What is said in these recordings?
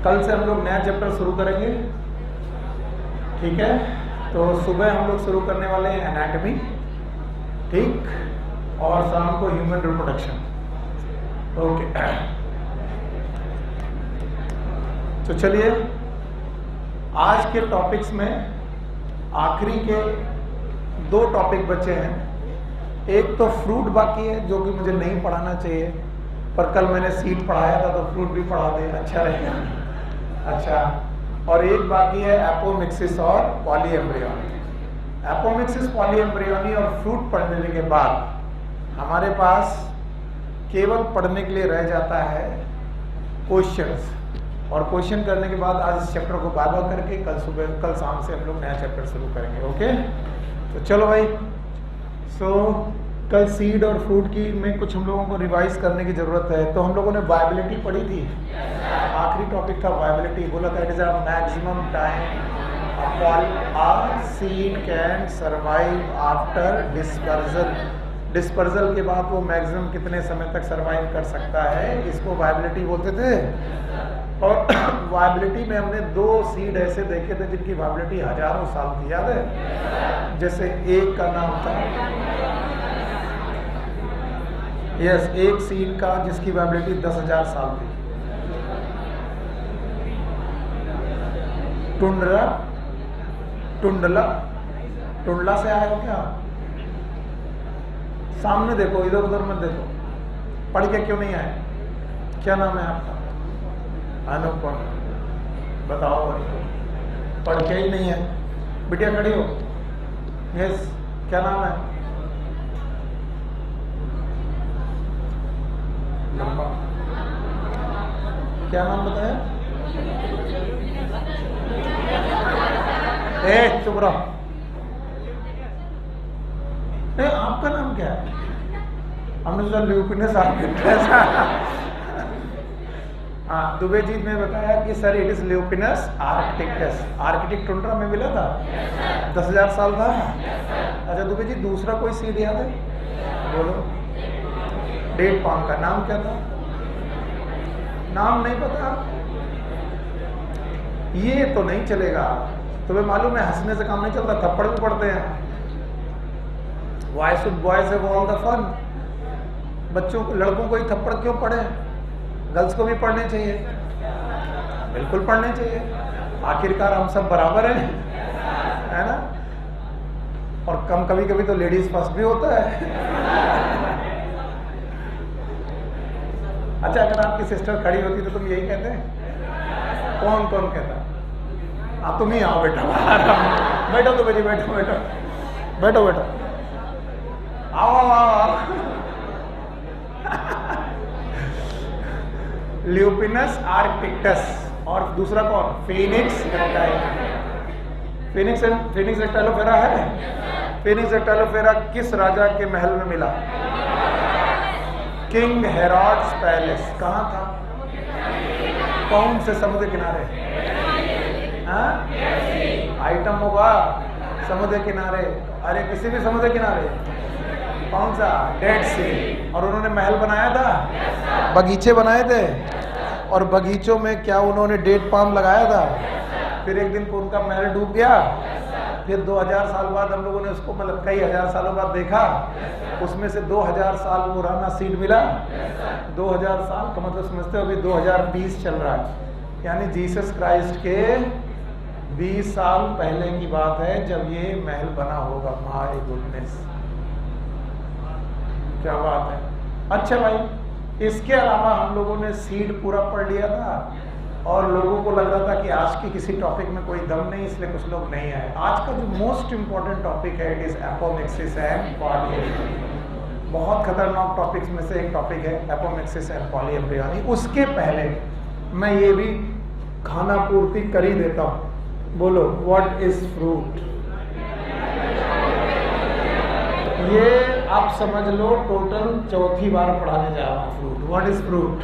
कल से हम लोग नया चैप्टर शुरू करेंगे, ठीक है। तो सुबह हम लोग शुरू करने वाले हैं एनाटॉमी, ठीक, और शाम को ह्यूमन रिप्रोडक्शन, ओके। तो चलिए आज के टॉपिक्स में आखिरी के 2 टॉपिक बचे हैं। एक तो फ्रूट बाकी है जो कि मुझे नहीं पढ़ाना चाहिए, पर कल मैंने सीड पढ़ाया था तो फ्रूट भी पढ़ा दे, अच्छा रहेगा। अच्छा, और एक बाकी है एपोमिक्सिस और पॉलीएम्ब्रियोनी। एपोमिक्सिस, पॉलीएम्ब्रियोनी और फ्रूट पढ़ने के बाद हमारे पास केवल पढ़ने के लिए रह जाता है क्वेश्चंस, और क्वेश्चन करने के बाद आज इस चैप्टर को बार बार करके कल शाम से हम लोग नया चैप्टर शुरू करेंगे, ओके। तो चलो भाई, कल सीड और फ्रूट की में कुछ हम लोगों को रिवाइज करने की जरूरत है। तो हम लोगों ने वायबिलिटी पढ़ी थी, आखिरी टॉपिक था वायबिलिटी। बोला था it is a maximum time a seed can survive after dispersal। Dispersal के बाद वो मैक्सिमम कितने समय तक सरवाइव कर सकता है, इसको वायबिलिटी बोलते थे। और वायबिलिटी में हमने 2 सीड ऐसे देखे थे जिनकी वायबिलिटी हजारों साल थी, याद है? जैसे एक का नाम था, यस, एक सीड का जिसकी वायबिलिटी 10,000 साल थी, टुंडला से आया हो क्या? सामने देखो, इधर उधर मत देखो, पढ़ के क्यों नहीं आए? क्या नाम है आपका? अनुपम, बताओ भाई, पढ़ के ही नहीं है? बिटिया खड़ी हो, यस, क्या नाम है? लंबा, क्या नाम बताया? चुप रहो। आपका नाम क्या है? हमने सोचा ल्यूपिनस आर्क्टिक्टस। हाँ, दुबे जी ने बताया कि sir it is lupinus arcticus. Arctic tundra में मिला था, 10,000 साल था। अच्छा दुबे जी, दूसरा कोई सीड याद है? बोलो। डेट पाम का नाम क्या था? नाम नहीं पता? ये तो नहीं चलेगा, तुम्हें मालूम है हंसने से काम नहीं चलता, थप्पड़ भी पड़ते हैं। Why should boys have all the fun? बच्चों को, लड़कों को ही थप्पड़ क्यों पड़े? गर्ल्स को भी पढ़ने चाहिए, बिल्कुल पढ़ने चाहिए। आखिरकार हम सब बराबर हैं, है ना? और कभी कभी तो लेडीज फर्स्ट भी होता है। अच्छा, अगर आपकी सिस्टर खड़ी होती तो तुम यही कहते? कौन कौन कहता? हाँ, तुम ही आओ बेटा। बैठो तो बेटी, बैठो बैठो बैठो बैठो, आओ आओ। ल्यूपिनस आर्क्टिक्टस, और दूसरा कौन? Phoenix reptile. फिनिक्स रेप्टाइलोफेरा है। फिनिक्स रेप्टाइलोफेरा किस राजा के महल में मिला? King Herod's palace. कहाँ था? कौन से समुद्र किनारे? आइटम होगा समुद्र किनारे। अरे किसी भी समुद्र किनारे, कौन सा? डेड सी। और उन्होंने महल बनाया था, बगीचे बनाए थे, और बगीचों में क्या उन्होंने डेट पाम लगाया था। फिर एक दिन उनका महल डूब गया, फिर 2000 साल बाद हम लोगों ने उसको, मतलब कई हजार सालों बाद देखा, उसमें से 2000 साल पुराना सीड मिला। 2000 साल का मतलब समझते हो, अभी 2020 चल रहा है, यानी जीसस क्राइस्ट के 20 साल पहले की बात है जब ये महल बना होगा। माय गुडनेस, क्या बात है। अच्छा भाई, इसके अलावा हम लोगों ने सीड पूरा पढ़ लिया था, और लोगों को लग रहा था कि आज के किसी टॉपिक में कोई दम नहीं, इसलिए कुछ लोग नहीं आए। आज का जो मोस्ट इंपॉर्टेंट टॉपिक है, it is apomixis and polyembryony. बहुत खतरनाक टॉपिक्स में से एक टॉपिक है एपोमिक्सिस एंड पॉलीएम्ब्रियोनी। उसके पहले मैं ये भी खाना पूर्ति कर ही देता हूँ। बोलो, व्हाट इज फ्रूट? ये आप समझ लो, टोटल 4थी बार पढ़ाने जा रहा हूँ fruit. What is fruit?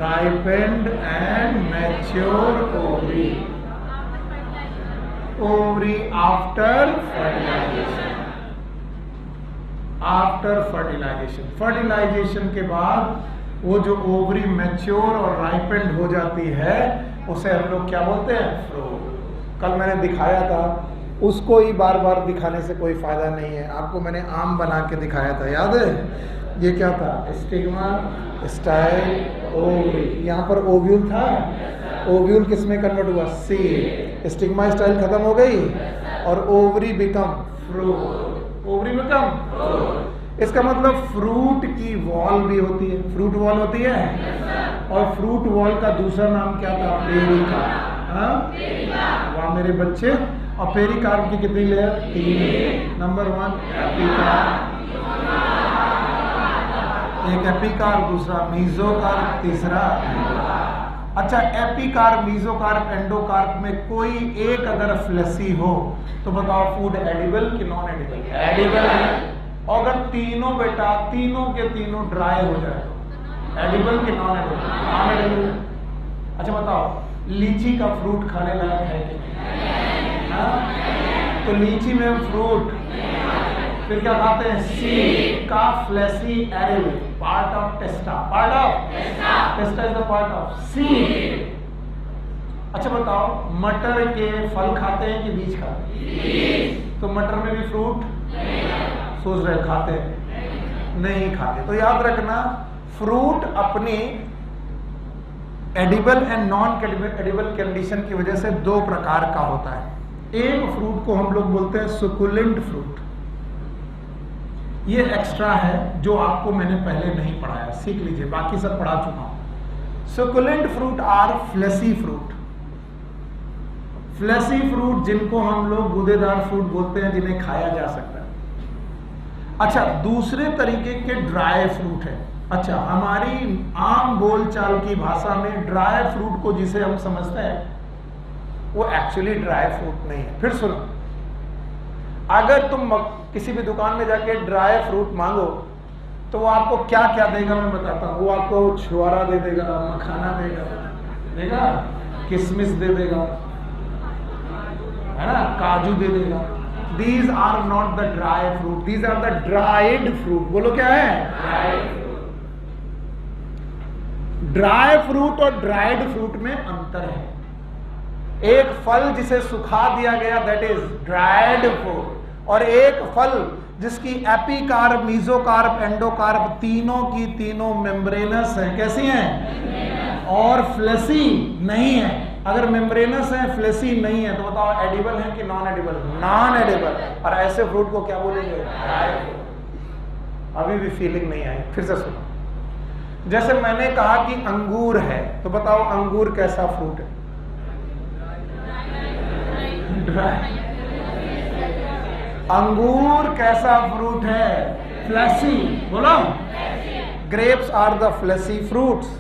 ripened and mature ovary after fertilization। fertilization के बाद वो जो ओवरी मैच्योर और राइपेंड हो जाती है उसे हम लोग क्या बोलते हैं? फ्रूट। कल मैंने दिखाया था, उसको ही बार बार दिखाने से कोई फायदा नहीं है। आपको मैंने आम बना के दिखाया था, याद है? ये क्या था? Stigma, style, ovary. यहाँ पर ओव्यूल था, ओव्यूल किस में कन्वर्ट हुआ? सीड। स्टिग्मा स्टाइल खत्म हो गई और ovary become fruit. Ovary become fruit. इसका मतलब फ्रूट की वॉल भी होती है, फ्रूट वॉल होती है। और फ्रूट वॉल का दूसरा नाम क्या था? पेरिकार्प। हाँ, वाह मेरे बच्चे। और पेरिकार्प की कितनी लेयर? 3। नंबर 1 एपिकार्प, एक एपिकार्प, दूसरा मीजोकार्प, तीसरा। अच्छा, एपिकार्प, मीजोकार्प, एंडोकार्प में कोई एक अगर फ्लेसी हो तो बताओ फूड एडिबल कि नॉन एडिबल? एडिबल है। और अगर तीनों बेटा तीनों के तीनों ड्राई हो जाए तो एडिबल कि नॉन एडिबल? Non edible. अच्छा बताओ, लीची का फ्रूट खाने लायक है कि नहीं? हाँ? तो लीची में फ्रूट, फिर क्या खाते हैं? सीड का fleshy edible, part of टेस्टा, part of टेस्टा is the part of seed. अच्छा बताओ, मटर के फल खाते हैं कि बीज खाते हैं? तो मटर में भी फ्रूट? सोच रहे खाते हैं? नहीं खाते। तो याद रखना, फ्रूट अपनी edible and non edible condition की वजह से 2 प्रकार का होता है। एक फ्रूट को हम लोग बोलते हैं सुकुलेंट फ्रूट। ये एक्स्ट्रा है जो आपको मैंने पहले नहीं पढ़ाया, सीख लीजिए, बाकी सब पढ़ा चुका हूं। Succulent fruit are fleshy fruit. Fleshy fruit जिनको हम लोग गूदेदार फ्रूट बोलते हैं, जिन्हें खाया जा सकता है। अच्छा, दूसरे तरीके के ड्राई फ्रूट है। अच्छा, हमारी आम बोलचाल की भाषा में ड्राई फ्रूट को जिसे हम समझते हैं वो एक्चुअली ड्राई फ्रूट नहीं है। फिर सुनो, अगर तुम किसी भी दुकान में जाके ड्राई फ्रूट मांगो तो वो आपको क्या क्या देगा मैं बताता हूँ। वो आपको छुआरा दे देगा, मखाना देगा, किशमिश दे देगा, है ना, काजू दे देगा। These are not the dry fruit, these are the dried fruit। बोलो क्या है? ड्राई फ्रूट और ड्राइड फ्रूट में अंतर है। एक फल जिसे सुखा दिया गया दैट इज ड्राइड फ्रूट, और एक फल जिसकी एपिकार्प, मीजोकार्प, एंडोकार्प तीनों की तीनों मेम्ब्रेनस है। कैसी हैं? और फ्लेसी नहीं है। अगर मेम्ब्रेनस है, फ्लेसी नहीं है, तो बताओ एडिबल है कि नॉन एडिबल? Non edible. और ऐसे फ्रूट को क्या बोलेंगे? Dry fruit. अभी भी फीलिंग नहीं आई, फिर से सुनो। जैसे मैंने कहा कि अंगूर है, तो बताओ अंगूर कैसा फ्रूट है? ड्राई। अंगूर कैसा फ्रूट है? फ्लेसी। बोलो, grapes are the fleshy fruits.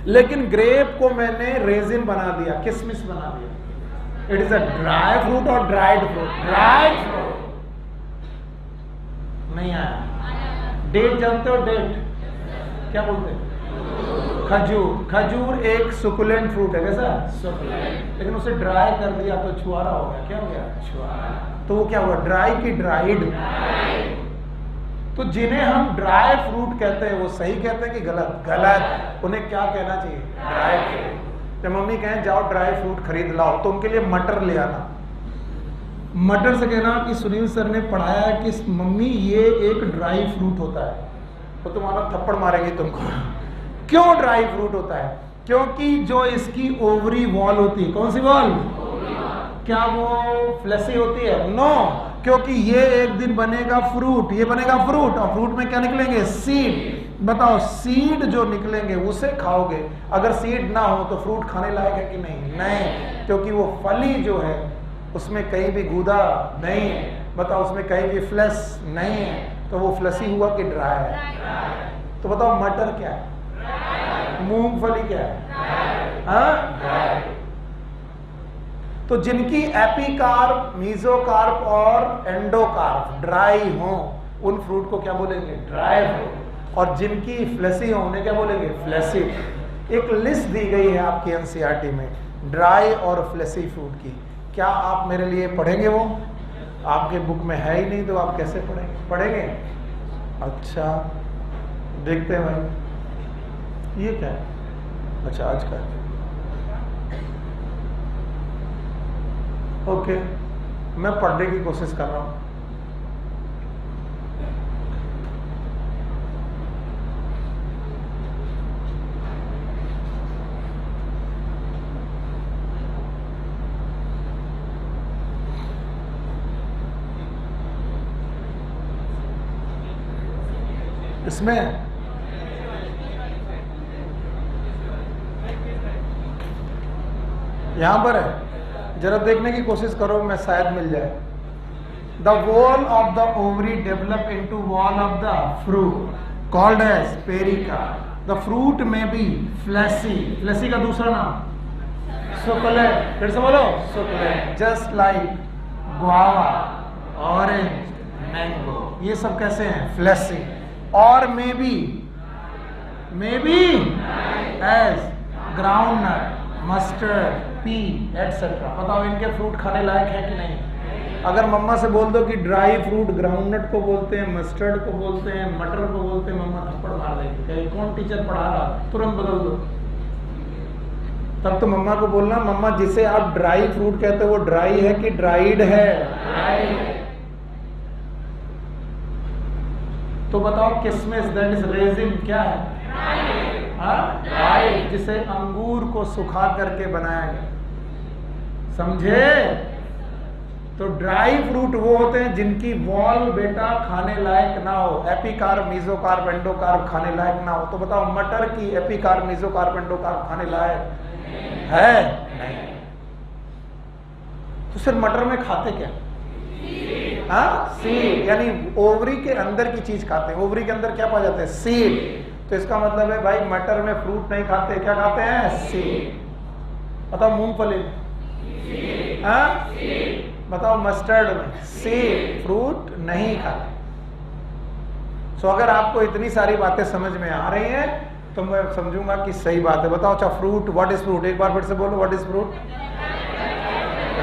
लेकिन ग्रेप को मैंने रेजिन बना दिया, किशमिश बना दिया। It is a dry fruit और ड्राइड फ्रूट? Dried fruit. नहीं आया। डेट जानते हो? डेट क्या बोलते हैं? खजूर। खजूर एक सुकुलेंट फ्रूट है। कैसा? सुकुलेंट। लेकिन उसे ड्राई कर दिया तो छुआरा हो गया। क्या हो गया? छुआरा। तो वो क्या हुआ? ड्राई की ड्राइड। तो जिन्हें हम ड्राई फ्रूट कहते हैं वो सही कहते हैं कि गलत? गलत। उन्हें क्या कहना चाहिए? Dry fruit. जब मम्मी कहें जाओ ड्राई फ्रूट खरीद लाओ, तो उनके लिए मटर ले आना। मटर से कहना कि सुनील सर ने पढ़ाया कि मम्मी ये एक ड्राई फ्रूट होता है, तो तुम्हारा थप्पड़ मारेंगे तुमको। क्यों ड्राई फ्रूट होता है? क्योंकि जो इसकी ओवरी वॉल होती है, कौन सी वॉल? क्या वो फ्लेसी होती है? नो। क्योंकि ये एक दिन बनेगा फ्रूट, ये बनेगा फ्रूट, और फ्रूट में क्या निकलेंगे? सीड। बताओ, सीड जो निकलेंगे उसे खाओगे। अगर सीड ना हो तो फ्रूट खाने लायक है कि नहीं? नहीं, क्योंकि वो फली जो है उसमें कहीं भी गूदा नहीं है। बताओ, उसमें कहीं भी फ्लेश नहीं है, तो वो फ्लेसी हुआ कि ड्राई है? तो बताओ, मटर क्या है? मूंगफली क्या है? हाँ? तो जिनकी एपिकार्प, मीजोकार्प और एंडोकार्प ड्राई हो, उन फ्रूट को क्या बोलेंगे? Dry fruit. और जिनकी फ्लेसी हो, उन्हें क्या बोलेंगे? फ्लेसी। एक लिस्ट दी गई है आपकी एनसीईआरटी में ड्राई और फ्लेसी फ्रूट की। क्या आप मेरे लिए पढ़ेंगे? वो आपके बुक में है ही नहीं, तो आप कैसे पढ़ेंगे? पढ़ेंगे? अच्छा, देखते हैं भाई। ये क्या है? अच्छा आज का है। ओके, मैं पढ़ने की कोशिश कर रहा हूं। इसमें यहां पर है, जरा देखने की कोशिश करो, मैं शायद मिल जाए। The wall of the ovary develop into wall of the fruit called as pericarp. The fruit में बी फ्लैसी, फ्लैसी का दूसरा नाम सुकुलेंट, फिर से बोलो succulent, just like guava, orange, mango, ये सब कैसे हैं? फ्लैसी। और may be as groundnut, mustard, pea etcetera. बताओ इनके फ्रूट खाने लायक है कि नहीं? अगर मम्मा से बोल दो कि ड्राई फ्रूट ग्राउंडनट को बोलते हैं, मस्टर्ड को बोलते हैं, मटर को बोलते हैं, मम्मा थप्पड़ मार देगी, कौन टीचर पढ़ा रहा, तुरंत बदल दो। तब तो मम्मा को बोलना, मम्मा जिसे आप ड्राई फ्रूट कहते हो वो ड्राई है कि ड्राइड है? तो बताओ किसमिस, दैट इज रेजिन, क्या है? ड्राई, जिसे अंगूर को सुखा करके बनाया गया। समझे? तो ड्राई फ्रूट वो होते हैं जिनकी वॉल बेटा खाने लायक ना हो, एपिकार्प, मीजोकार्प, एंडोकार्प खाने लायक ना हो। तो बताओ मटर की एपिकार्प, मीजोकार्प, एंडोकार्प खाने लायक है? नहीं। तो सिर्फ मटर में खाते क्या? सीड, यानी ओवरी के अंदर की चीज खाते हैं। ओवरी के अंदर क्या पाया जाता है? सीड। तो इसका मतलब है भाई मटर में फ्रूट नहीं खाते, क्या खाते हैं? सीड। बताओ मूंगफली में, बताओ मस्टर्ड में सीड, फ्रूट नहीं खाते। सो अगर आपको इतनी सारी बातें समझ में आ रही हैं तो मैं समझूंगा कि सही बात है। बताओ अच्छा फ्रूट, व्हाट इज फ्रूट? एक बार फिर से बोलो, what is fruit?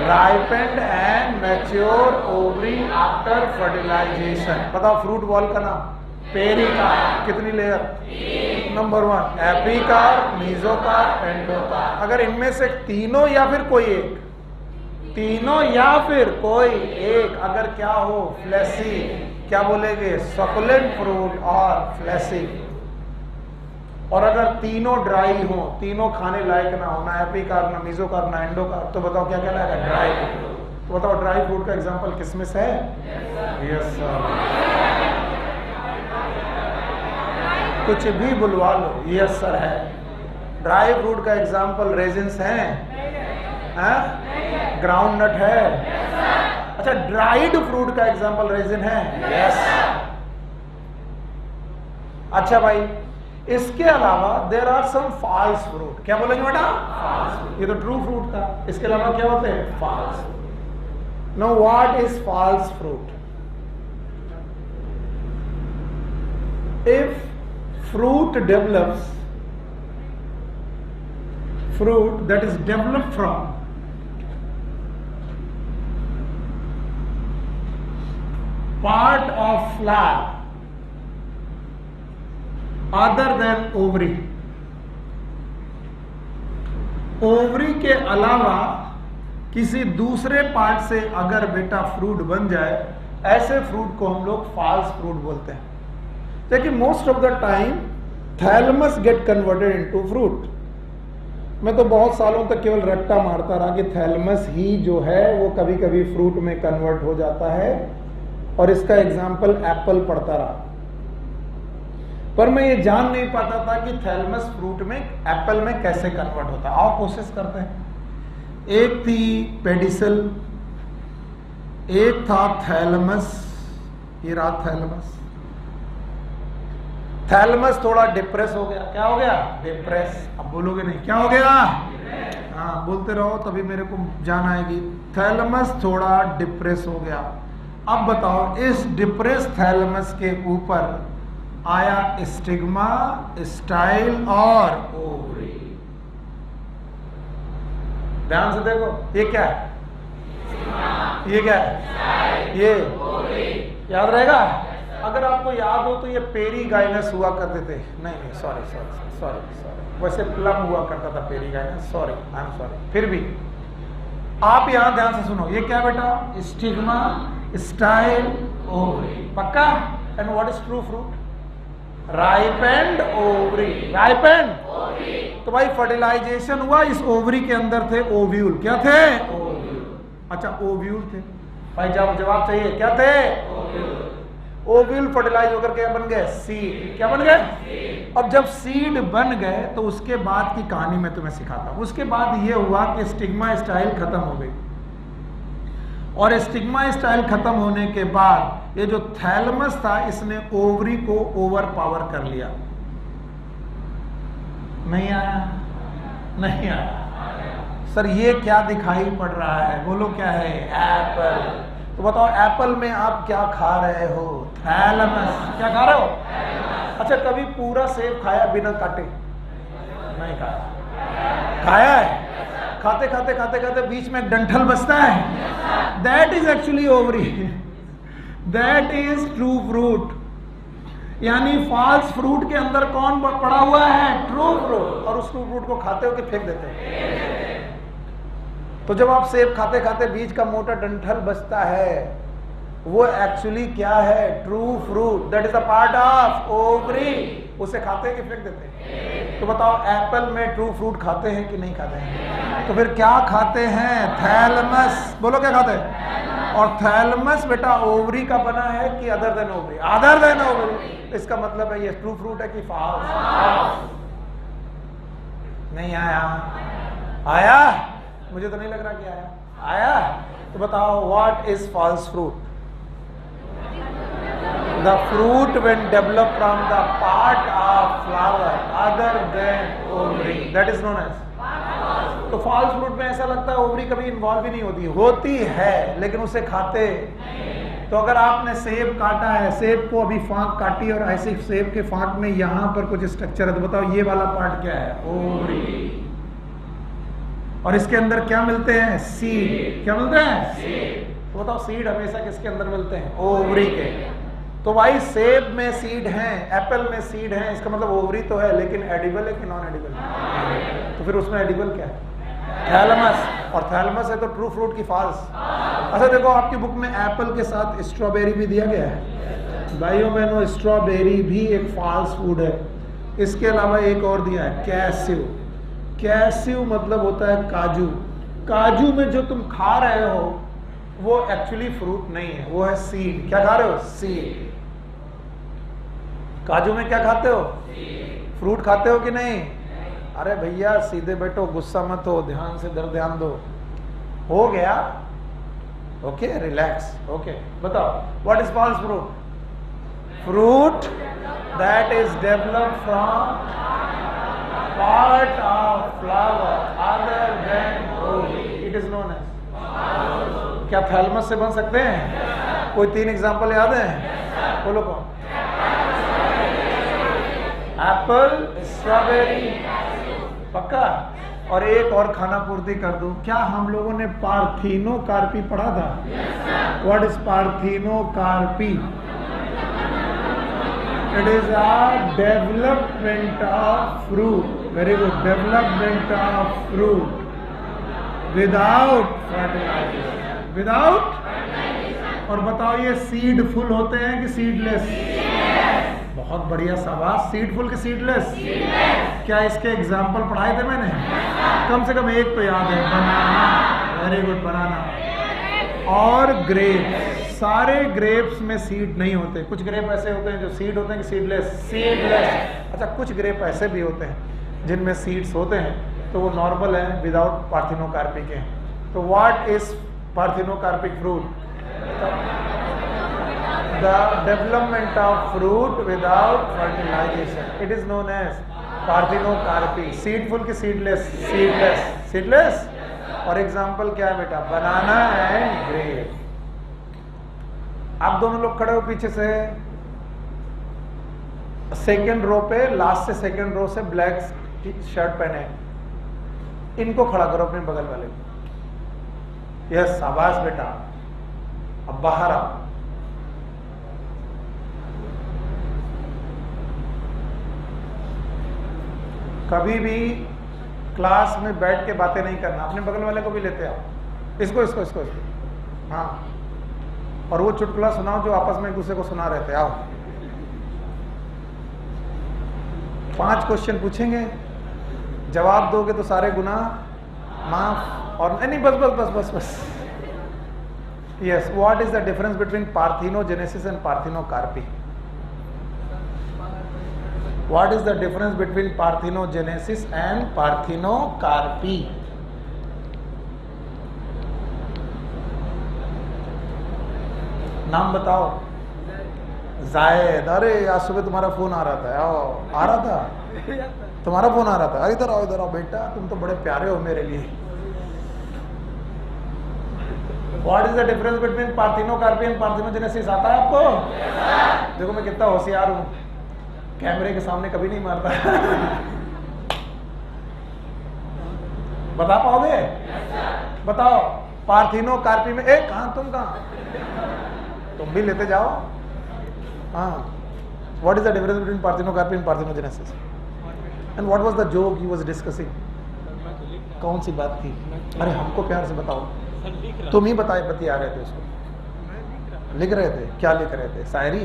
Ripened and mature ovary after fertilisation. बताओ फ्रूट बॉल का नाम? पेरिकार्प। कितनी लेयर? Number 1 epicarp, mesocarp, endocarp. अगर इनमें से तीनों या फिर कोई एक, तीनों या फिर कोई एक अगर क्या हो, फ्लैसी, क्या बोलेंगे? सकुलेंट फ्रूट और फ्लैसी। और अगर तीनों ड्राई हो, तीनों खाने लायक ना हो, ना एपिकार्प, ना मीजोकार्प, ना एंडोकार्प, तो बताओ क्या कहलाएगा? Dry fruit. तो बताओ ड्राई फ्रूट का एग्जांपल किसमिस है? Yes sir. कुछ भी बुलवा लो, यस सर है। ड्राई फ्रूट का एग्जांपल रेजिन्स हैं? ग्राउंडनट है? अच्छा ड्राइड फ्रूट का एग्जांपल रेजिन है? यस। अच्छा भाई इसके अलावा there are some false fruit. क्या बोलेंगे बेटा? ये तो ट्रू फ्रूट था, इसके अलावा क्या होते हैं? False. No what is false fruit? If fruit develops, fruit that is developed from part of flower other than ovary, ovary के अलावा किसी दूसरे पार्ट से अगर बेटा फ्रूट बन जाए, ऐसे फ्रूट को हम लोग फॉल्स फ्रूट बोलते हैं। देखिए most of the time thalamus get converted into fruit. मैं तो बहुत सालों तक केवल रट्टा मारता रहा कि थैलमस ही जो है वो कभी कभी फ्रूट में कन्वर्ट हो जाता है, और इसका एग्जाम्पल एप्पल पढ़ता रहा। पर मैं ये जान नहीं पाता था कि थैलमस फ्रूट में, एप्पल में कैसे कन्वर्ट होता है। आओ कोशिश करते हैं। एक थी पेडिसल, एक था थैलमस, ये रहा थैलमस। थैलमस थोड़ा डिप्रेस हो गया। क्या हो गया? डिप्रेस। अब बोलोगे नहीं, क्या हो गया? हाँ बोलते रहो तभी मेरे को जान आएगी। थैलमस थोड़ा डिप्रेस हो गया। अब बताओ इस डिप्रेस थैलमस के ऊपर आया स्टिग्मा, स्टाइल और ओवरी। ध्यान से देखो, ये क्या है? ये क्या है? ये याद रहेगा? अगर आपको याद हो तो ये पेरीगाइनस हुआ करते थे, नहीं सॉरी, वैसे प्लम हुआ करता था perigynous, sorry I am sorry. फिर भी आप यहां ध्यान से सुनो, ये क्या बेटा, स्टिग्मा स्टाइल ओवरी, पक्का। And what is true fruit? Ripened ovary, ripened. तो भाई फर्टिलाइजेशन हुआ, इस ओवरी के अंदर थे ओव्यूल, क्या थे? ओव्यूल। अच्छा ओव्यूल थे भाई, जवाब चाहिए, क्या थे? ओव्यूल फर्टिलाइज होकर क्या बन गए? सीड। क्या बन गए? अब जब सीड बन गए तो उसके बाद की कहानी मैं तुम्हें सिखाता हूं। उसके बाद ये हुआ कि स्टिग्मा स्टाइल खत्म हो गई, और स्टिग्मा स्टाइल खत्म होने के बाद ये जो थैलमस था इसने ओवरी को ओवर पावर कर लिया। नहीं आया? नहीं आया। सर ये क्या दिखाई पड़ रहा है? बोलो क्या है? एप्पल। तो बताओ एप्पल में आप क्या खा रहे हो? थैलमस। क्या खा रहे हो? अच्छा कभी पूरा सेब खाया बिना काटे? नहीं खाया। खाया है? खाते खाते खाते खाते बीच में एक डंठल बचता है, that is actually ovary, that is true fruit. यानी फॉल्स फ्रूट के अंदर कौन पड़ा हुआ है? True fruit. और उस ट्रू फ्रूट को खाते हो कि फेंक देते हो? तो जब आप सेब खाते खाते बीच का मोटा डंठल बचता है, वो एक्चुअली क्या है? True fruit, that is a part of ovary. उसे खाते हैं कि फेंक देते हैं? तो बताओ एप्पल में ट्रू फ्रूट खाते हैं कि नहीं खाते हैं? तो फिर क्या खाते हैं? थैलमस। बोलो क्या खाते हैं? और थैलमस बेटा ओवरी का बना है कि other than ovary? Other than ovary. इसका मतलब है ये ट्रू फ्रूट है कि फॉल्स? नहीं आया? आया? मुझे तो नहीं लग रहा कि आया। आया? तो बताओ what is false fruit? The fruit when developed from the part of flower other than ovary, that is known as। तो फॉल्स फ्रूट में ऐसा लगता है ओवरी कभी इन्वॉल्व ही नहीं होती, होती है लेकिन उसे खाते। तो अगर आपने सेब काटा है, सेब को अभी फांक काटी और ऐसे सेब के फांक में यहां पर कुछ स्ट्रक्चर है, तो बताओ ये वाला पार्ट क्या है? ओवरी। और इसके अंदर क्या मिलते हैं? सीड। क्या मिलते हैं? सीड। तो बताओ सीड हमेशा किसके अंदर मिलते हैं? ओवरी के। तो भाई सेब में सीड हैं, एप्पल में सीड हैं, इसका मतलब ओवरी तो है, लेकिन एडिबल है कि नॉन एडिबल? तो फिर उसमें एडिबल क्या है? थैलमस। और थैलमस है तो ट्रू फ्रूट की फॉल्स। अच्छा देखो आपकी बुक में एप्पल के साथ स्ट्रॉबेरी भी दिया गया है। भाइयों बहनों स्ट्रॉबेरी भी एक फॉल्स फूड है। इसके अलावा एक और दिया है कैस्यू। कैस्यू मतलब होता है काजू। काजू में जो तुम खा रहे हो वो एक्चुअली फ्रूट नहीं है, वो है सीड। क्या खा रहे हो? सीड। काजू में क्या खाते हो? फ्रूट खाते हो कि नहीं? अरे भैया सीधे बैठो, गुस्सा मत हो, ध्यान से ध्यान दो। हो गया? Okay relax. ओके बताओ what is false fruit? Fruit that is developed from part of flower other than ovary, it is known as. क्या थैलमस से बन सकते हैं? कोई 3 एग्जांपल याद है? बोलो कौन? एप्पल, स्ट्रॉबेरी, पक्का। और एक और खाना पूर्ति कर दूं, क्या हम लोगों ने पार्थिनो कार्पी पढ़ा था? What is parthenocarpy? It is a development of fruit. Very good, development of fruit without fertilization. Without. और बताओ ये सीड फुल होते हैं कि सीडलेस? बहुत बढ़िया, शाबाश। सीड फुल कि सीडलेस? क्या इसके एग्जाम्पल पढ़ाए थे मैंने? कम से कम एक तो याद है, बनाना। वेरी गुड, बनाना। और ग्रेप। सारे ग्रेप्स में सीड नहीं होते, कुछ ग्रेप ऐसे होते हैं जो सीड होते हैं कि सीडलेस? सीडलेस। अच्छा कुछ ग्रेप ऐसे भी होते हैं जिनमें सीड्स होते हैं, तो वो नॉर्मल है, विदाउट पार्थिनोकार्पिक है। तो what is parthenocarpic fruit? The development of fruit without fertilization, it is known as parthenocarpy। सीडफुल की सीडलेस? सीडलेस। सीडलेस। और एग्जांपल क्या है बेटा? बनाना एंड ग्रेप। आप दोनों लोग खड़े हो पीछे से, सेकेंड रो पे, लास्ट से सेकेंड रो से ब्लैक शर्ट पहने, इनको खड़ा करो अपने बगल वाले को। यस शाबाश बेटा। अब बाहर आओ। कभी भी क्लास में बैठ के बातें नहीं करना, अपने बगल वाले को भी लेते आओ, इसको इसको इसको इसको, हाँ, और वो चुटकुला सुनाओ जो आपस में एक दूसरे को सुना रहे थे। आओ, 5 क्वेश्चन पूछेंगे, जवाब दोगे तो सारे गुनाह माफ, और नहीं, बस बस बस बस बस। Yes, what is the difference between parthenogenesis and parthenocarpy? What is the difference between parthenogenesis and parthenocarpy? नाम बताओ। जायद, अरे आज सुबह तुम्हारा फोन आ रहा था। आओ, आ रहा था तुम्हारा फोन आ रहा था। इधर आओ, इधर आओ बेटा, तुम तो बड़े प्यारे हो मेरे लिए। What is the difference between parthenocarpy and parthenogenesis? आता है आपको? देखो मैं कितना होशियार हूँ, कैमरे के सामने कभी नहीं मारता। बता पाओगे? बताओ, पार्थेनोकार्पी में, कहाँ तुम, कहाँ तुम भी लेते जाओ। हाँ, what is the difference between parthenocarpy and parthenogenesis? And what was the joke he was discussing? कौन सी बात थी? अरे हमको प्यार से बताओ। तुम ही बतिया रहे थे उसको। लिख रहे थे? क्या लिख रहे थे? शायरी?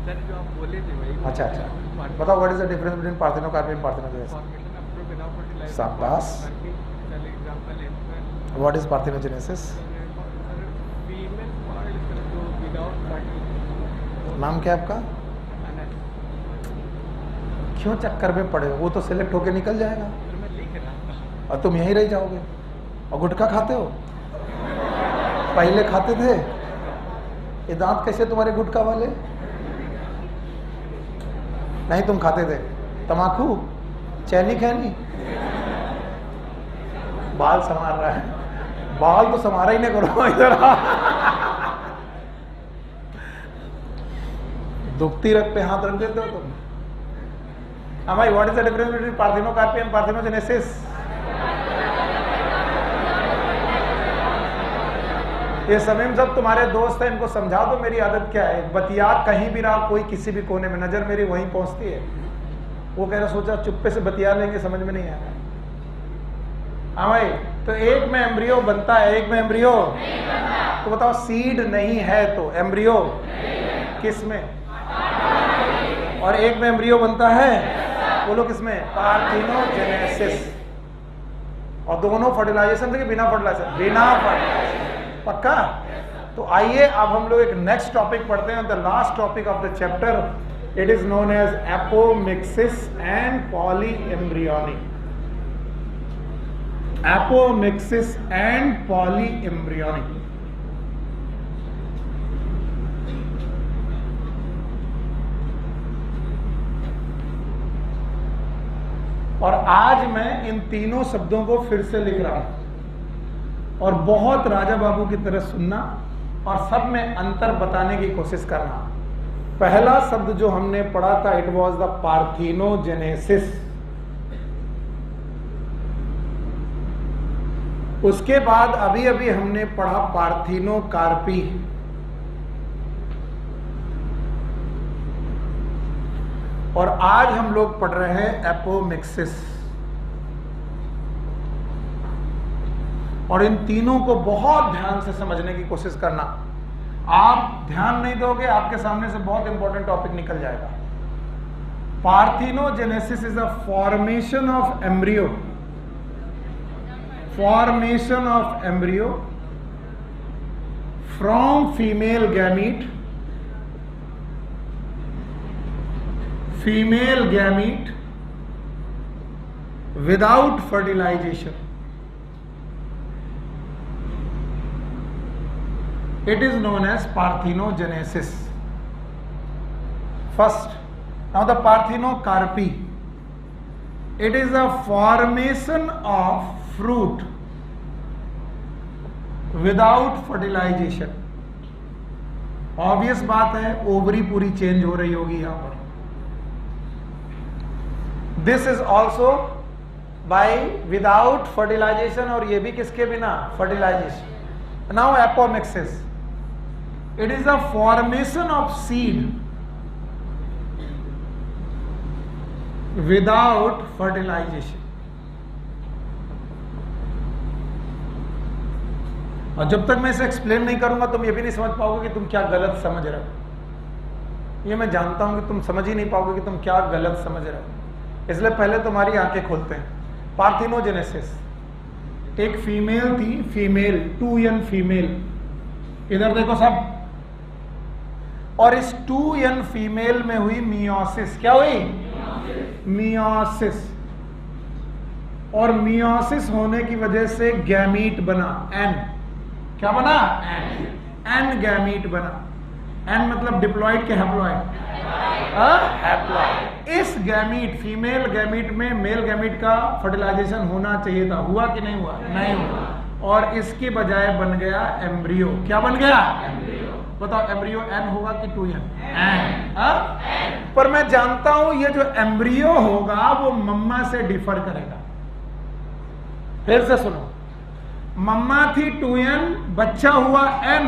सर जो आप बोले थे वही। अच्छा अच्छा, बताओ what is the difference between parthenocarpy and parthenogenesis? शाबाश। What is parthenogenesis? नाम क्या है आपका? क्यों चक्कर में पड़े हो? वो तो सिलेक्ट होके निकल जाएगा और तुम यहीं रह जाओगे। और गुटखा खाते हो? पहले खाते थे? ये दांत कैसे तुम्हारे गुटखा वाले? नहीं, तुम खाते थे तमाकू, चैनी खैनी। बाल संवार रहा है, बाल तो संवारा ही नहीं करो। इधर दुखती रख पे हाथ रख देते हो तुम। हाँ भाई, what is the difference between parthenocarpy and parthenogenesis? ये समीम सब तुम्हारे दोस्त हैं, इनको समझा दो मेरी आदत क्या है। बतिया कहीं भी रहा, कोई किसी भी कोने में, नजर मेरी वहीं पहुंचती है। वो कह रहा, सोचा चुप्पे से बतिया लेंगे, समझ में नहीं आया। हाँ भाई, तो एक में एम्ब्रियो बनता है, एक में एम्ब्रियो तो बताओ, सीड नहीं है तो एम्ब्रियो किस में? और एक में एम्ब्रियो बनता है, बोलो किस में? पार्थेनोजेनेसिस। और दोनों फर्टिलाइजेशन थे कि बिना फर्टिलाइजेशन? बिना फर्टिलाइजेशन। पक्का? तो आइए अब हम लोग एक नेक्स्ट टॉपिक पढ़ते हैं, the last topic of the chapter. It is known as apomixis and polyembryony. Apomixis and polyembryony. और आज मैं इन तीनों शब्दों को फिर से लिख रहा हूं, और बहुत राजा बाबू की तरह सुनना और सब में अंतर बताने की कोशिश करना। पहला शब्द जो हमने पढ़ा था, इट वाज द पार्थेनोजेनेसिस। उसके बाद अभी अभी हमने पढ़ा पार्थेनोकार्पी। और आज हम लोग पढ़ रहे हैं एपोमिक्सिस। और इन तीनों को बहुत ध्यान से समझने की कोशिश करना। आप ध्यान नहीं दोगे, आपके सामने से बहुत इंपॉर्टेंट टॉपिक निकल जाएगा। Parthenogenesis is a formation of embryo, formation of embryo from female gamete, female gamete without fertilisation. It is known as parthenogenesis. First, now the parthenocarpy. It is a formation of fruit without fertilization. Obvious बात है, ovary पूरी change हो रही होगी यहां पर। This is also by without fertilization, और ये भी किसके बिना? Fertilization. Now apomixis. It is a formation of seed without fertilisation. और जब तक मैं इसे एक्सप्लेन नहीं करूंगा तुम ये भी नहीं समझ पाओगे कि तुम क्या गलत समझ रहे हो। ये मैं जानता हूं कि तुम समझ ही नहीं पाओगे कि तुम क्या गलत समझ रहे हो, इसलिए पहले तुम्हारी आंखें खोलते हैं। पार्थिनोजेनेसिस, एक फीमेल थी, फीमेल 2n फीमेल, इधर देखो सब, और इस 2n फीमेल में हुई मियोसिस। क्या हुई? मियोसिस। और मियोसिस होने की वजह से गैमीट बना, n। क्या बना? n गैमीट बना। n मतलब डिप्लॉइड के हैप्लॉइड? हैप्लॉइड। इस गैमीट, फीमेल गैमीट में मेल गैमीट का फर्टिलाइजेशन होना चाहिए था, हुआ कि नहीं हुआ? नहीं हुआ। और इसके बजाय बन गया एम्ब्रियो। क्या बन गया? एम्ब्रियो। बताओ एम्ब्रियो n होगा कि 2n? n। पर मैं जानता हूं ये जो एम्ब्रियो होगा वो मम्मा से डिफर करेगा। फिर से सुनो, मम्मा थी 2n, बच्चा हुआ n।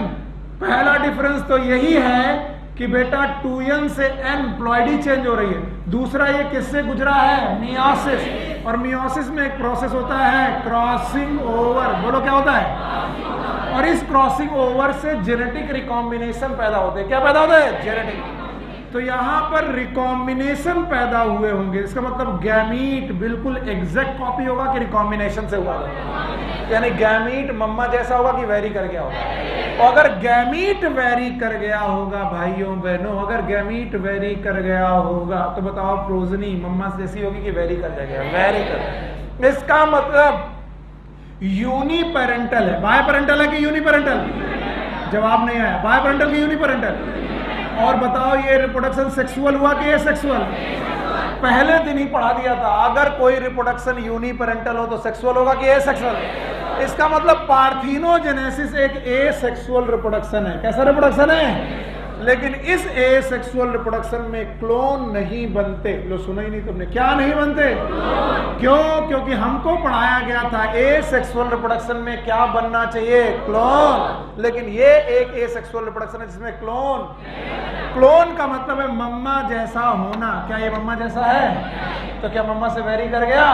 पहला डिफरेंस तो यही है कि बेटा 2n से n प्लॉइडी चेंज हो रही है। दूसरा ये किससे गुजरा है? मियोसिस। और मियोसिस में एक प्रोसेस होता है क्रॉसिंग ओवर। बोलो क्या होता है? और इस क्रॉसिंग ओवर से जेनेटिक रिकॉम्बिनेशन पैदा होते हैं। क्या पैदा होते हैं? जेनेटिक। तो यहां पर रिकॉम्बिनेशन पैदा हुए होंगे, इसका मतलब गैमीट बिल्कुल एग्जैक्ट कॉपी होगा कि रिकॉम्बिनेशन से हुआ होगा? यानी गैमीट मम्मा जैसा होगा कि वेरी कर गया होगा? और अगर गैमीट वेरी कर गया होगा भाइयों बहनों, अगर गैमीट वेरी कर गया होगा तो बताओ प्रोजनी मम्मा जैसी होगी कि वेरी कर जाएगा? वेरी कर। इसका मतलब यूनिपेरेंटल है। बायपेरेंटल है कि यूनिपेरेंटल? जवाब नहीं आया। बायपेरेंटल कि यूनिपेरेंटल? और बताओ ये रिप्रोडक्शन सेक्सुअल हुआ कि एसेक्सुअल? पहले दिन ही पढ़ा दिया था, अगर कोई रिप्रोडक्शन यूनिपेरेंटल हो तो सेक्सुअल होगा कि एसेक्सुअल? इसका मतलब पार्थिनोजेनेसिस एक एसेक्सुअल रिप्रोडक्शन है। कैसा रिप्रोडक्शन है? लेकिन इस एसेक्सुअल रिप्रोडक्शन में क्लोन नहीं बनते। लो सुना ही नहीं तुमने, क्या नहीं बनते? क्यों? क्योंकि हमको पढ़ाया गया था एसेक्सुअल रिप्रोडक्शन में क्या बनना चाहिए? क्लोन। लेकिन ये एक एसेक्सुअल रिप्रोडक्शन है जिसमें क्लोन का मतलब है मम्मा जैसा होना। क्या ये मम्मा जैसा है? तो क्या मम्मा से वेरी कर गया?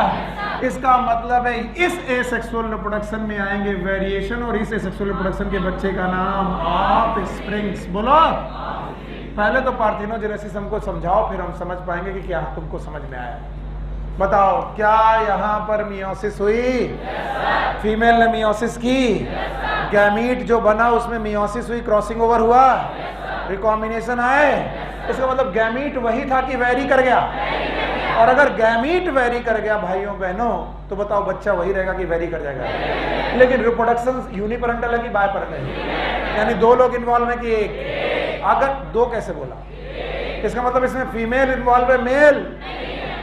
इसका मतलब है इस एसेक्सुअल रिप्रोडक्शन में आएंगे वेरिएशन, और इस एसेक्सुअल रिप्रोडक्शन के बच्चे का नाम ऑफस्प्रिंग्स। बोलो। पहले तो पार्थिनोजेनेसिस हमको समझाओ, फिर हम समझ पाएंगे कि क्या तुमको समझ में आया। बताओ क्या यहाँ पर मियोसिस हुई? फीमेल ने मियोसिस की। गैमीट जो बना उसमें मियोसिस हुई, क्रॉसिंग ओवर हुआ, रिकॉम्बिनेशन आए। इसका मतलब गैमीट वही था कि वेरी कर गया? और अगर गैमीट वेरी कर गया भाइयों बहनों तो बताओ बच्चा वही रहेगा कि वेरी कर जाएगा? लेकिन रिप्रोडक्शन यूनिपेरेंटल है कि बायपेरेंटल है? यानी दो लोग इन्वॉल्व है कि एक? अगर दो कैसे बोला? इसका मतलब इसमें फीमेल इन्वॉल्व है,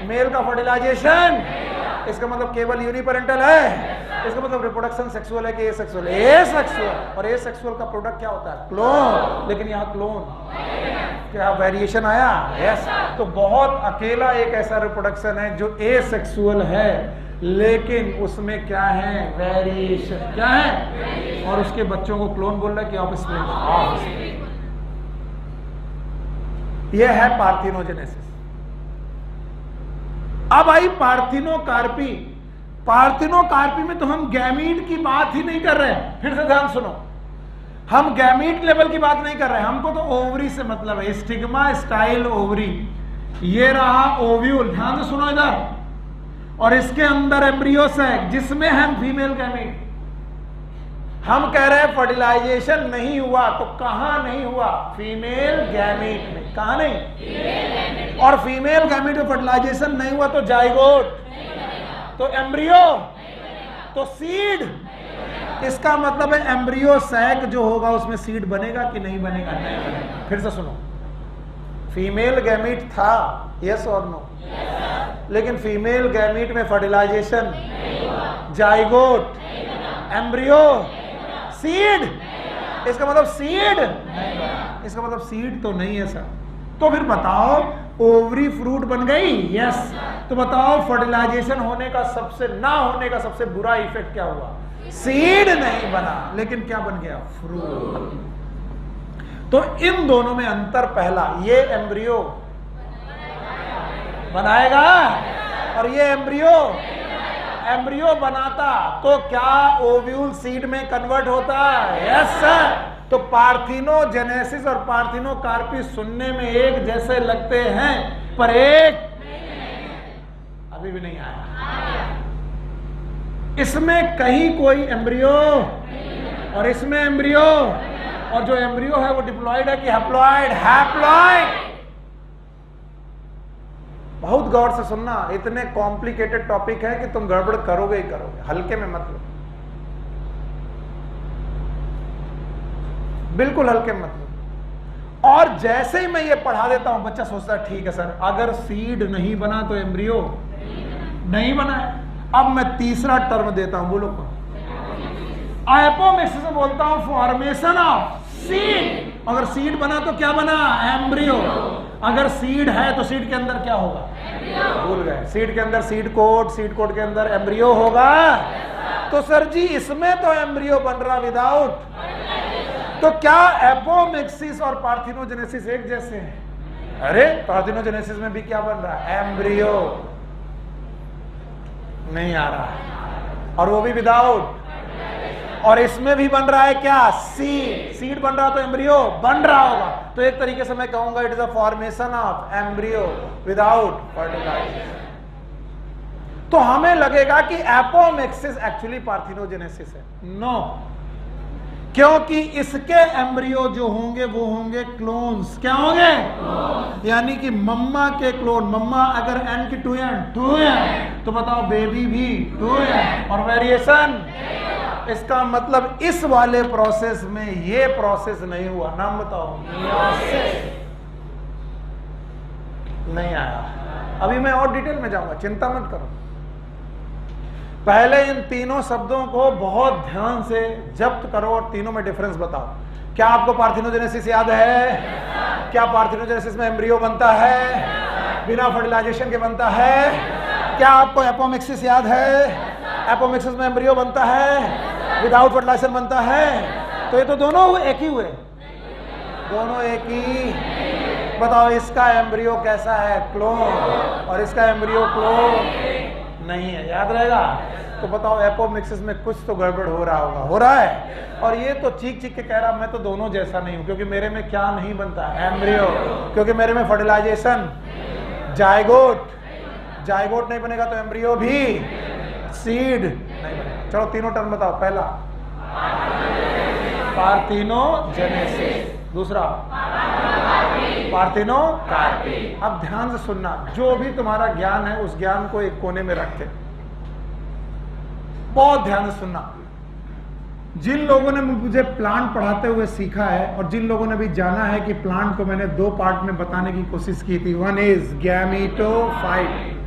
मेल का फर्टिलाइजेशन। इसका मतलब केवल यूनिपेरेंटल है। इसका मतलब रिप्रोडक्शन सेक्सुअल है कि एसेक्सुअल? एसेक्सुअल। और एसेक्सुअल का प्रोडक्ट क्या होता है? क्लोन। लेकिन यहाँ क्लोन क्या वेरिएशन आया? यस। तो बहुत अकेला एक ऐसा रिप्रोडक्शन है जो एसेक्सुअल है लेकिन उसमें क्या है? वेरिएशन। क्या है? और उसके बच्चों को क्लोन बोल रहा है कि ऑफस्प्रिंग। यह है पार्थिनोजेनेसिस। अब आई पार्थिनोकार्पी। पार्थिनोकार्पी में तो हम गैमीट की बात ही नहीं कर रहे हैं। फिर से ध्यान सुनो, हम गैमीट लेवल की बात नहीं कर रहे हैं, हमको तो ओवरी से मतलब है, स्टिग्मा स्टाइल ओवरी। ये रहा ओव्यूल, ध्यान से सुनो इधर, और इसके अंदर एम्ब्रियो सैक जिसमें हम फीमेल गैमीट। हम कह रहे हैं फर्टिलाइजेशन नहीं हुआ, तो कहां नहीं हुआ? फीमेल गैमीट में। कहां नहीं? और फीमेल गैमीट में फर्टिलाइजेशन नहीं हुआ तो जाइगोट, तो एम्ब्रियो, तो सीड। इसका मतलब है एम्ब्रियो सैक जो होगा उसमें सीड बनेगा कि नहीं बनेगा? नहीं बनेगा। फिर से सुनो, फीमेल गैमीट था, यस और नो? लेकिन फीमेल गैमीट में फर्टिलाइजेशन, जाइगोट, एम्ब्रियो, सीड। इसका मतलब सीड, इसका मतलब सीड तो नहीं है सर। तो फिर बताओ ओवरी फ्रूट बन गई? यस। तो बताओ फर्टिलाइजेशन होने का सबसे ना होने का सबसे बुरा इफेक्ट क्या हुआ? सीड नहीं बना, लेकिन क्या बन गया? फ्रूट। तो इन दोनों में अंतर पहला, ये एम्ब्रियो बनाएगा। और ये एम्ब्रियो बनाता तो क्या ओव्यूल सीड में कन्वर्ट होता? Yes sir. तो पार्थिनोजेनेसिस और पार्थिनोकार्पी सुनने में एक जैसे लगते हैं, पर एक अभी भी नहीं आया। इसमें कहीं कोई एम्ब्रियो और इसमें एम्ब्रियो, और जो एम्ब्रियो है वो डिप्लॉयड है कि हैप्लॉयड? हैप्लॉयड। बहुत गौर से सुनना, इतने कॉम्प्लिकेटेड टॉपिक है कि तुम गड़बड़ करोगे ही करोगे, हल्के में मत लो, बिल्कुल हल्के में मत लो। और जैसे ही मैं ये पढ़ा देता हूं, बच्चा सोचता है ठीक है सर, अगर सीड नहीं बना तो एम्ब्रियो नहीं बना है। अब मैं तीसरा टर्म देता हूं, बोलो कौन? एपोमिक्सिस में बोलता हूं फॉर्मेशन ऑफ सीड। अगर सीड बना तो क्या बना? एम्ब्रियो। अगर सीड है तो सीड के अंदर क्या होगा? भूल गए, सीड के अंदर सीड कोड के अंदर एम्ब्रियो होगा। तो सर जी इसमें तो एम्ब्रियो बन रहा विदाउट, तो क्या एपोमिक्सिस और पार्थिनोजेनेसिस एक जैसे हैं? अरे पार्थिनोजेनेसिस में भी क्या बन रहा है? एम्ब्रियो नहीं आ रहा है, और वो भी विदाउट। और इसमें भी बन रहा है क्या? सीड बन रहा, तो एम्ब्रियो बन रहा होगा। तो एक तरीके से मैं कहूंगा it is a formation of embryo without fertilisation. तो हमें लगेगा कि एपोमिक्सिस एक्चुअली पार्थिनोजेनेसिस है। नो, क्योंकि इसके एम्ब्रियो जो होंगे वो होंगे क्लोन्स। क्या होंगे? यानी कि मम्मा के क्लोन। मम्मा अगर एन की 2n तो बताओ बेबी भी 2n, और वेरिएशन। इसका मतलब इस वाले प्रोसेस में ये प्रोसेस नहीं हुआ। नाम बताओ? मियोसिस। नहीं आया। अभी मैं और डिटेल में जाऊंगा, चिंता मत करो। पहले इन तीनों शब्दों को बहुत ध्यान से जब्त करो और तीनों में डिफरेंस बताओ। क्या आपको पार्थिनोजेनेसिस याद है? क्या पार्थिनोजेनेसिस में एम्ब्रियो बनता है? बिना फर्टिलाइजेशन के बनता है? क्या आपको एपोमिक्सिस याद है? एपोमिक्सिस में एम्ब्रियो बनता है, विदाउट फर्टिलाइजेशन बनता है। तो ये तो दोनों एक ही हुए, दोनों एक ही। बताओ इसका एम्ब्रियो कैसा है? क्लोन। और इसका एम्ब्रियो क्लोन नहीं है, याद रहेगा। तो बताओ एपोमिक्सिस में कुछ तो गड़बड़ हो रहा होगा, हो रहा है। और ये तो चीख चीख के कह रहा मैं तो दोनों जैसा नहीं हूं, क्योंकि मेरे में क्या नहीं बनता? एम्ब्रियो। क्योंकि मेरे में फर्टिलाइजेशन, जायगोट नहीं बनेगा तो एम्ब्रियो भी, सीड नहीं बनेगा। चलो तीनों टर्म बताओ। पहला पार्थिनोजेनेसिस, दूसरा पार्थिनोकार्पी। अब ध्यान से सुनना, जो भी तुम्हारा ज्ञान है उस ज्ञान को एक कोने में रख के बहुत ध्यान से सुनना। जिन लोगों ने मुझे प्लांट पढ़ाते हुए सीखा है और जिन लोगों ने भी जाना है कि प्लांट को मैंने दो पार्ट में बताने की कोशिश की थी, वन इज गैमीटोफाइट।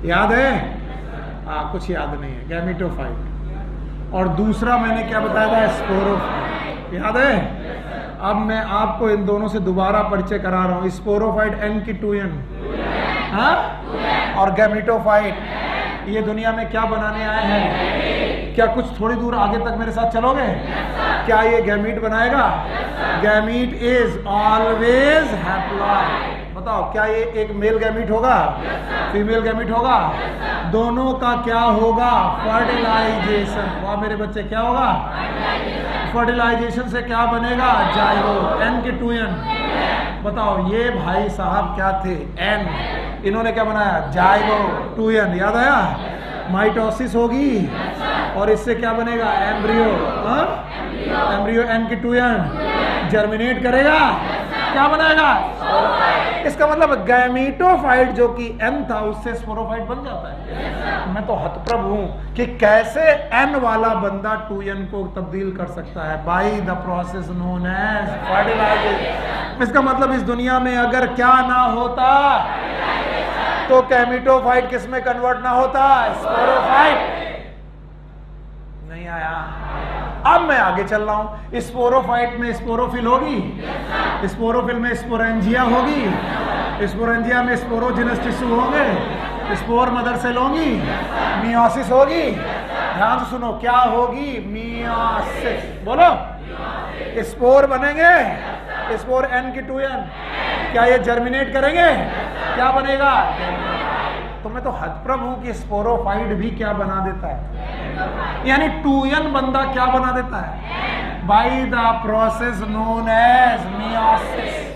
याद है? कुछ याद नहीं है। गैमीटोफाइट। और दूसरा मैंने क्या बताया था? स्पोरोफाइट। याद है? अब मैं आपको इन दोनों से दोबारा परिचय करा रहा हूं। स्पोरोफाइट n की 2n, और गैमीटोफाइट ये दुनिया में क्या बनाने आए हैं? क्या कुछ थोड़ी दूर आगे तक मेरे साथ चलोगे? क्या ये गैमीट बनाएगा? Gamete is always haploid. बताओ क्या ये एक मेल गैमीट होगा? फीमेल गैमीट होगा? दोनों का क्या होगा? फर्टिलाइजेशन। वाह मेरे बच्चे, क्या होगा? फर्टिलाइजेशन से क्या बनेगा? जाइगोट। n की 2n। बताओ ये भाई साहब क्या थे? n। इन्होंने क्या बनाया? Zygote 2n। याद आया? माइटोसिस होगी और इससे क्या बनेगा? एम्ब्रियो। एम्ब्रियो n की 2n जर्मिनेट करेगा, क्या बनाएगा? इसका मतलब गैमीटोफाइट जो कि n था उससे स्पोरोफाइट बन जाता है। मैं तो हतप्रभ हूं कि कैसे n वाला बंदा 2n को तब्दील कर सकता है by the process known as fertilisation. इसका मतलब इस दुनिया में अगर क्या ना होता तो गैमीटोफाइट किस में कन्वर्ट ना होता? स्पोरोफाइट। नहीं आया? अब मैं आगे चल रहा हूं। स्पोरोफाइट में स्पोरोफिल होगी, स्पोरोफिल में स्पोरेंजिया होगी, स्पोरेंजिया में स्पोरोजिनस टिश्यू होंगे, स्पोर मदर सेल होंगी, मियोसिस होगी। ध्यान से सुनो, क्या होगी? मियोसिस। बोलो। स्पोर बनेंगे, स्पोर n की 2n, क्या ये जर्मिनेट करेंगे? क्या बनेगा? तो मैं तो हतप्रभ हूं कि स्पोरोफाइट भी क्या बना देता है, यानी 2n बंदा क्या बना देता है? By the process known as meiosis.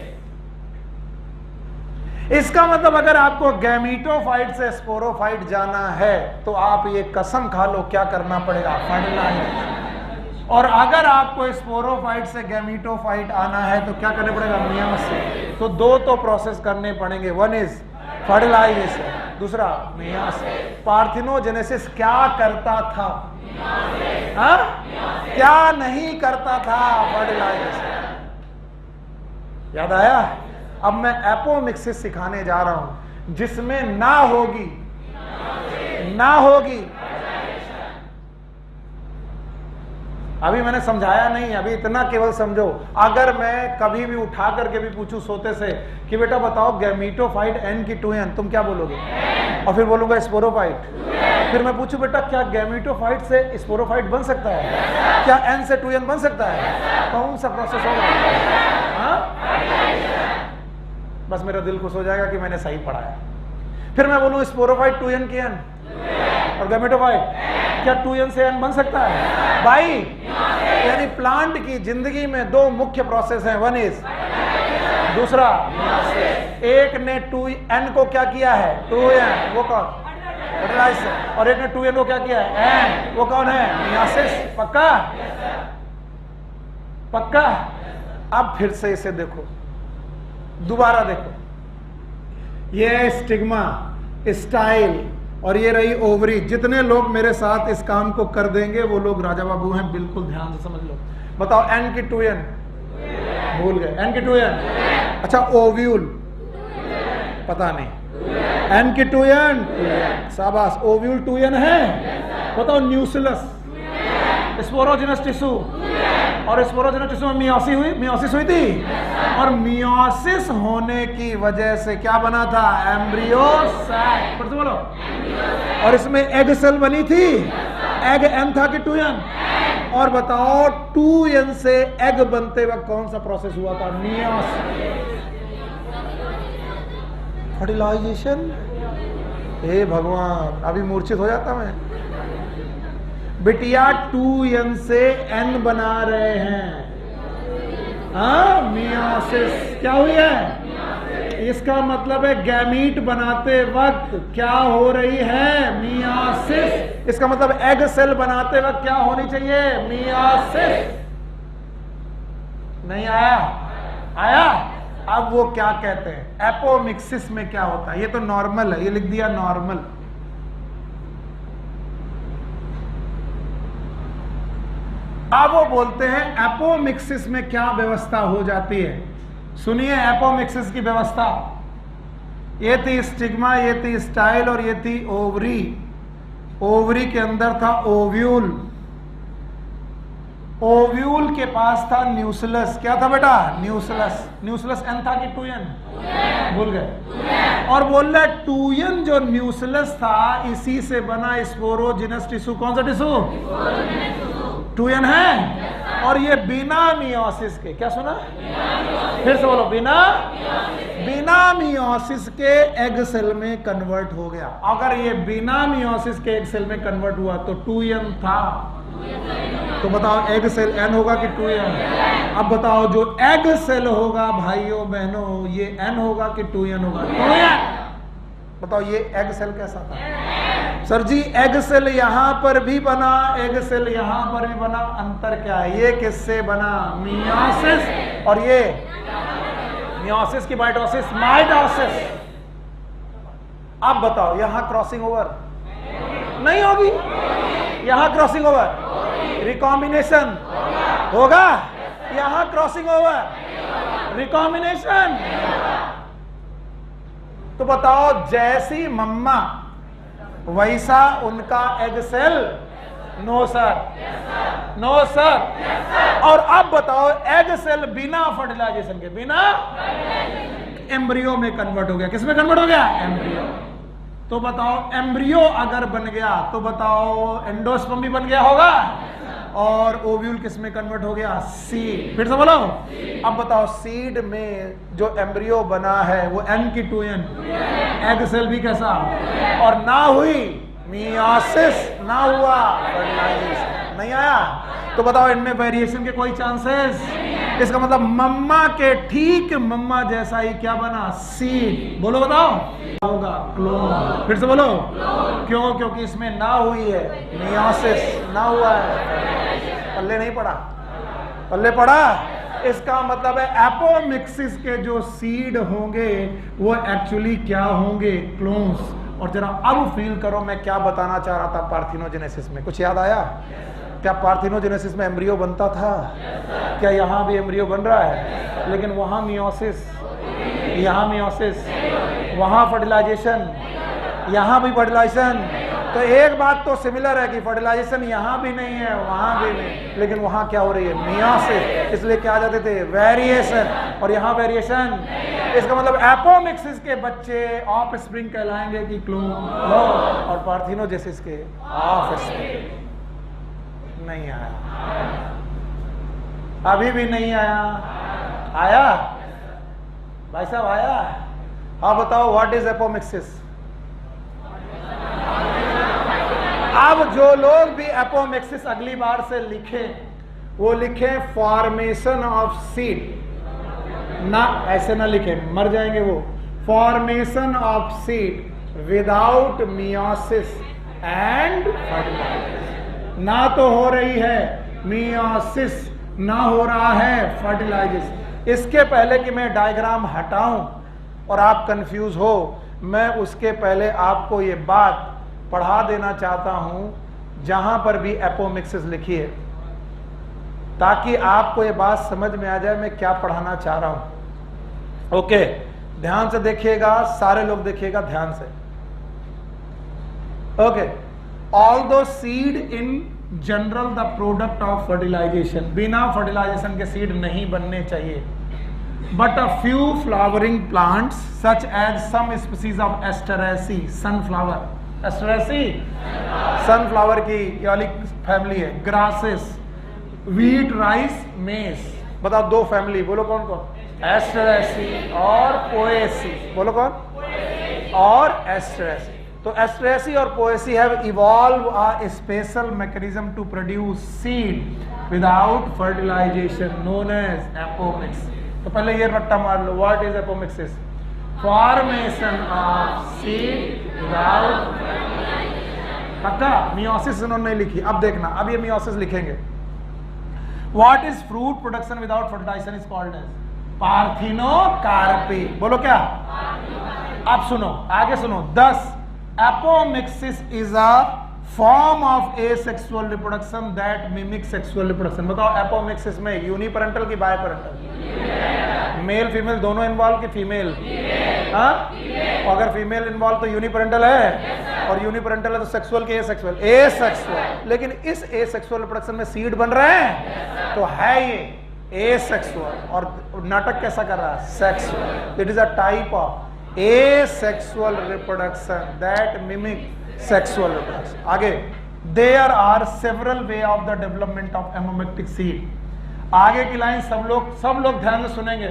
इसका मतलब अगर आपको गैमीटोफाइट से स्पोरोफाइट जाना है तो आप ये कसम खा लो क्या करना पड़ेगा? फर्टिलाइज। और अगर आपको स्पोरोफाइट से गैमीटोफाइट आना है तो क्या करना पड़ेगा? मियोसिस। तो दो तो प्रोसेस करने पड़ेंगे, वन इज फर्टिलाइजेशन, दूसरा मियोसिस। पार्थिनोजेनेसिस क्या करता था? हाँ? क्या नहीं करता था? फर्टिलाइजेशन। याद आया? अब मैं एपोमिक्सिस सिखाने जा रहा हूं जिसमें ना होगी अभी मैंने समझाया नहीं, अभी इतना केवल समझो। अगर मैं कभी भी उठा करके भी पूछूं सोते से कि बेटा बताओ गैमीटोफाइट n की 2n, तुम क्या बोलोगे? और फिर बोलूंगा स्पोरोफाइट। फिर मैं पूछूं बेटा क्या गैमीटोफाइट से स्पोरोफाइट बन सकता है? क्या n से 2n बन सकता है? कौन सा प्रोसेस होगा? बस मेरा दिल खुश हो जाएगा कि मैंने सही पढ़ाया। फिर मैं बोलूं स्पोरोफाइट 2n की n और गैमेटोफाइट क्या 2n से n बन सकता है? भाई यानी प्लांट की जिंदगी में दो मुख्य प्रोसेस हैं, वन इज, दूसरा एक ने 2n को क्या किया है? 2n, वो कौन? फर्टिलाइजेशन। और एक ने 2n को क्या किया है? n, वो कौन है? मियोसिस। पक्का? पक्का? अब फिर से इसे देखो, दोबारा देखो। ये स्टिग्मा, स्टाइल और ये रही ओवरी। जितने लोग मेरे साथ इस काम को कर देंगे वो लोग राजा बाबू हैं, बिल्कुल ध्यान से समझ लो। बताओ n की 2n, भूल गए? n की 2n। अच्छा ओव्यूल, पता नहीं। n की 2n, शाबाश। ओव्यूल 2n है। बताओ न्यूक्लियस, स्पोरोजेनस टिश्यू, और स्पोरोजेनस टिश्यू में मियोसिस हुई थी। और मियोसिस होने की वजह से क्या बना था? Embryo sac. फिर से बोलो। और इसमें एग सेल बनी थी। एग n था कि 2n? और बताओ 2n से एग बनते वक्त कौन सा प्रोसेस हुआ था? मियोसिस। फर्टिलाइजेशन। हे भगवान, अभी मूर्छित हो जाता मैं। बिटिया 2n से n बना रहे हैं। हाँ, मियोसिस क्या हुई है? इसका मतलब है गैमीट बनाते वक्त क्या हो रही है? मियोसिस। इसका मतलब एग सेल बनाते वक्त क्या होनी चाहिए? मियोसिस। नहीं आया? आया? अब वो क्या कहते हैं? एपोमिक्सिस में क्या होता है? ये तो नॉर्मल है, ये लिख दिया नॉर्मल। अब वो बोलते हैं एपोमिक्सिस में क्या व्यवस्था हो जाती है। सुनिए एपोमिक्सिस की व्यवस्था। ये थी स्टिग्मा, ये थी स्टाइल और ये थी ओवरी। ओवरी के अंदर था ओव्यूल। ओव्यूल के पास था न्यूक्लियस। क्या था बेटा? न्यूक्लियस। न्यूक्लियस n था कि 2n? भूल गए। और बोल रहे 2n जो न्यूक्लियस था इसी से बना स्पोरोजेनस टिश्यू। कौन सा टिश्यू? 2n है। और ये बिना मियोसिस के, क्या सुना? फिर से बोलो। बिना मियोसिस के एग सेल में कन्वर्ट हो गया। अगर ये बिना मियोसिस के एग सेल में कन्वर्ट हुआ तो 2n था। तो बताओ एग सेल n होगा कि 2n? अब बताओ जो एग सेल होगा भाइयों बहनों, ये n होगा कि 2n होगा? 2n। बताओ ये एग सेल कैसा था? सर जी एग सेल यहां पर भी बना, एग सेल यहां पर भी बना। अंतर क्या है? ये किससे बना? मियोसिस। और ये मियोसिस की माइटोसिस, माइटोसिस। अब बताओ यहां क्रॉसिंग ओवर नहीं होगी? यहां क्रॉसिंग ओवर, रिकॉम्बिनेशन होगा? यहां क्रॉसिंग ओवर, रिकॉम्बिनेशन। तो बताओ जैसी मम्मा वैसा उनका egg cell? No sir, no sir. और अब बताओ एग सेल बिना फर्टिलाइजेशन के, बिना एम्ब्रियो में कन्वर्ट हो गया। किस में कन्वर्ट हो गया? एम्ब्रियो। तो बताओ एम्ब्रियो अगर बन गया तो बताओ एंडोस्पर्म भी बन गया होगा? और ओव्यूल किस में कन्वर्ट हो गया? सीड। फिर से बोलो। अब बताओ सीड में जो एम्ब्रियो बना है वो N की 2N, एग सेल भी कैसा, और ना हुई मियोसिस, ना हुआ फर्टिलाइजेशन, नहीं आया। तो बताओ इनमें वेरिएशन के कोई चांसेस? इसका मतलब मम्मा के ठीक मम्मा जैसा ही क्या बना? सीड। बोलो बताओ होगा क्लोन। फिर से बोलो क्यों? क्योंकि इसमें ना हुई है मियोसिस, ना हुआ है। पल्ले नहीं पड़ा? पल्ले पड़ा? इसका मतलब है एपोमिक्सिस के जो सीड होंगे वो एक्चुअली क्या होंगे? क्लोन्स। और जरा अब फील करो मैं क्या बताना चाह रहा था पार्थिनोजेनेसिस में। कुछ याद आया? क्या पार्थिनोजेनेसिस में एम्ब्रियो बनता था? क्या यहाँ भी एम्ब्रियो बन रहा है? लेकिन वहाँ मियोसिस, यहाँ मियोसिस, वहाँ फर्टिलाइजेशन, यहाँ भी फर्टिलाइजेशन। तो एक बात तो सिमिलर है कि फर्टिलाइजेशन यहाँ भी नहीं है, वहाँ भी नहीं, लेकिन वहाँ क्या हो रही है? मियोसिस। इसलिए क्या आ जाते थे? वेरिएशन। और यहाँ वेरिएशन। इसका मतलब एपोमिक्सिस के बच्चे ऑफ स्प्रिंग कहलाएंगे कि क्लोन, और पार्थिनोजेनेसिस के ऑफ स्प्रिंग। नहीं आया, अभी भी नहीं आया। आया भाई साहब? आया? हाँ बताओ व्हाट इज एपोमिक्सिस? अब जो लोग भी एपोमिक्सिस अगली बार से लिखे वो लिखे फॉर्मेशन ऑफ सीड, ना ऐसे ना लिखे, मर जाएंगे वो। Formation of seed without meiosis and fertilisation. ना तो हो रही है मियोसिस, ना हो रहा है फर्टिलाइजेशन। इसके पहले कि मैं डायग्राम हटाऊं और आप कंफ्यूज हो, मैं उसके पहले आपको ये बात पढ़ा देना चाहता हूं जहां पर भी एपोमिक्सिस लिखी है, ताकि आपको ये बात समझ में आ जाए मैं क्या पढ़ाना चाह रहा हूं। ओके, ध्यान से देखिएगा, सारे लोग देखिएगा ध्यान से। Okay, although seed in general the product of fertilisation, बिना फर्टिलाइजेशन के सीड नहीं बनने चाहिए। But a few flowering plants such as some species of Asteraceae, sunflower, Asteraceae sunflower की वाली फैमिली है, ग्रासेस, व्हीट, राइस, मेज। बताओ दो फैमिली, बोलो कौन कौन? एस्टरेसी और पोएसी। बोलो कौन? और एस्टरेसी। तो एस्टरेसी और Poaceae have evolve a special mechanism to produce seed without fertilization known as apomixis. तो पहले ये रट्टा मार लो, what is apomixis? Formation of seed without पक्का। मियोसिस इन्होंने नहीं लिखी, अब देखना, अब ये मियोसिस लिखेंगे। What is fruit production without fertilization is called as parthenocarpy. बोलो क्या? अब सुनो, आगे सुनो। 10 Apomixis is a form of asexual reproduction that mimics sexual reproduction। बताओ एपोमिक्सिस में यूनिपेरेंटल की बायपेरेंटल? मेल फीमेल दोनों इन्वॉल्व की फीमेल? हाँ, अगर फीमेल इन्वॉल्व तो यूनिपेरेंटल है, और यूनिपेरेंटल है तो सेक्सुअल के एसेक्सुअल? एसेक्सुअल। लेकिन इस एसेक्सुअल रिप्रोडक्शन में सीड बन रहे हैं, तो है ये एसेक्सुअल। और नाटक कैसा कर रहा है? Sexual. It is a type of asexual reproduction that mimic sexual reproduction. आगे, there are several way of the development of amomictic seed। आगे की लाइन सब लोग ध्यान से सुनेंगे।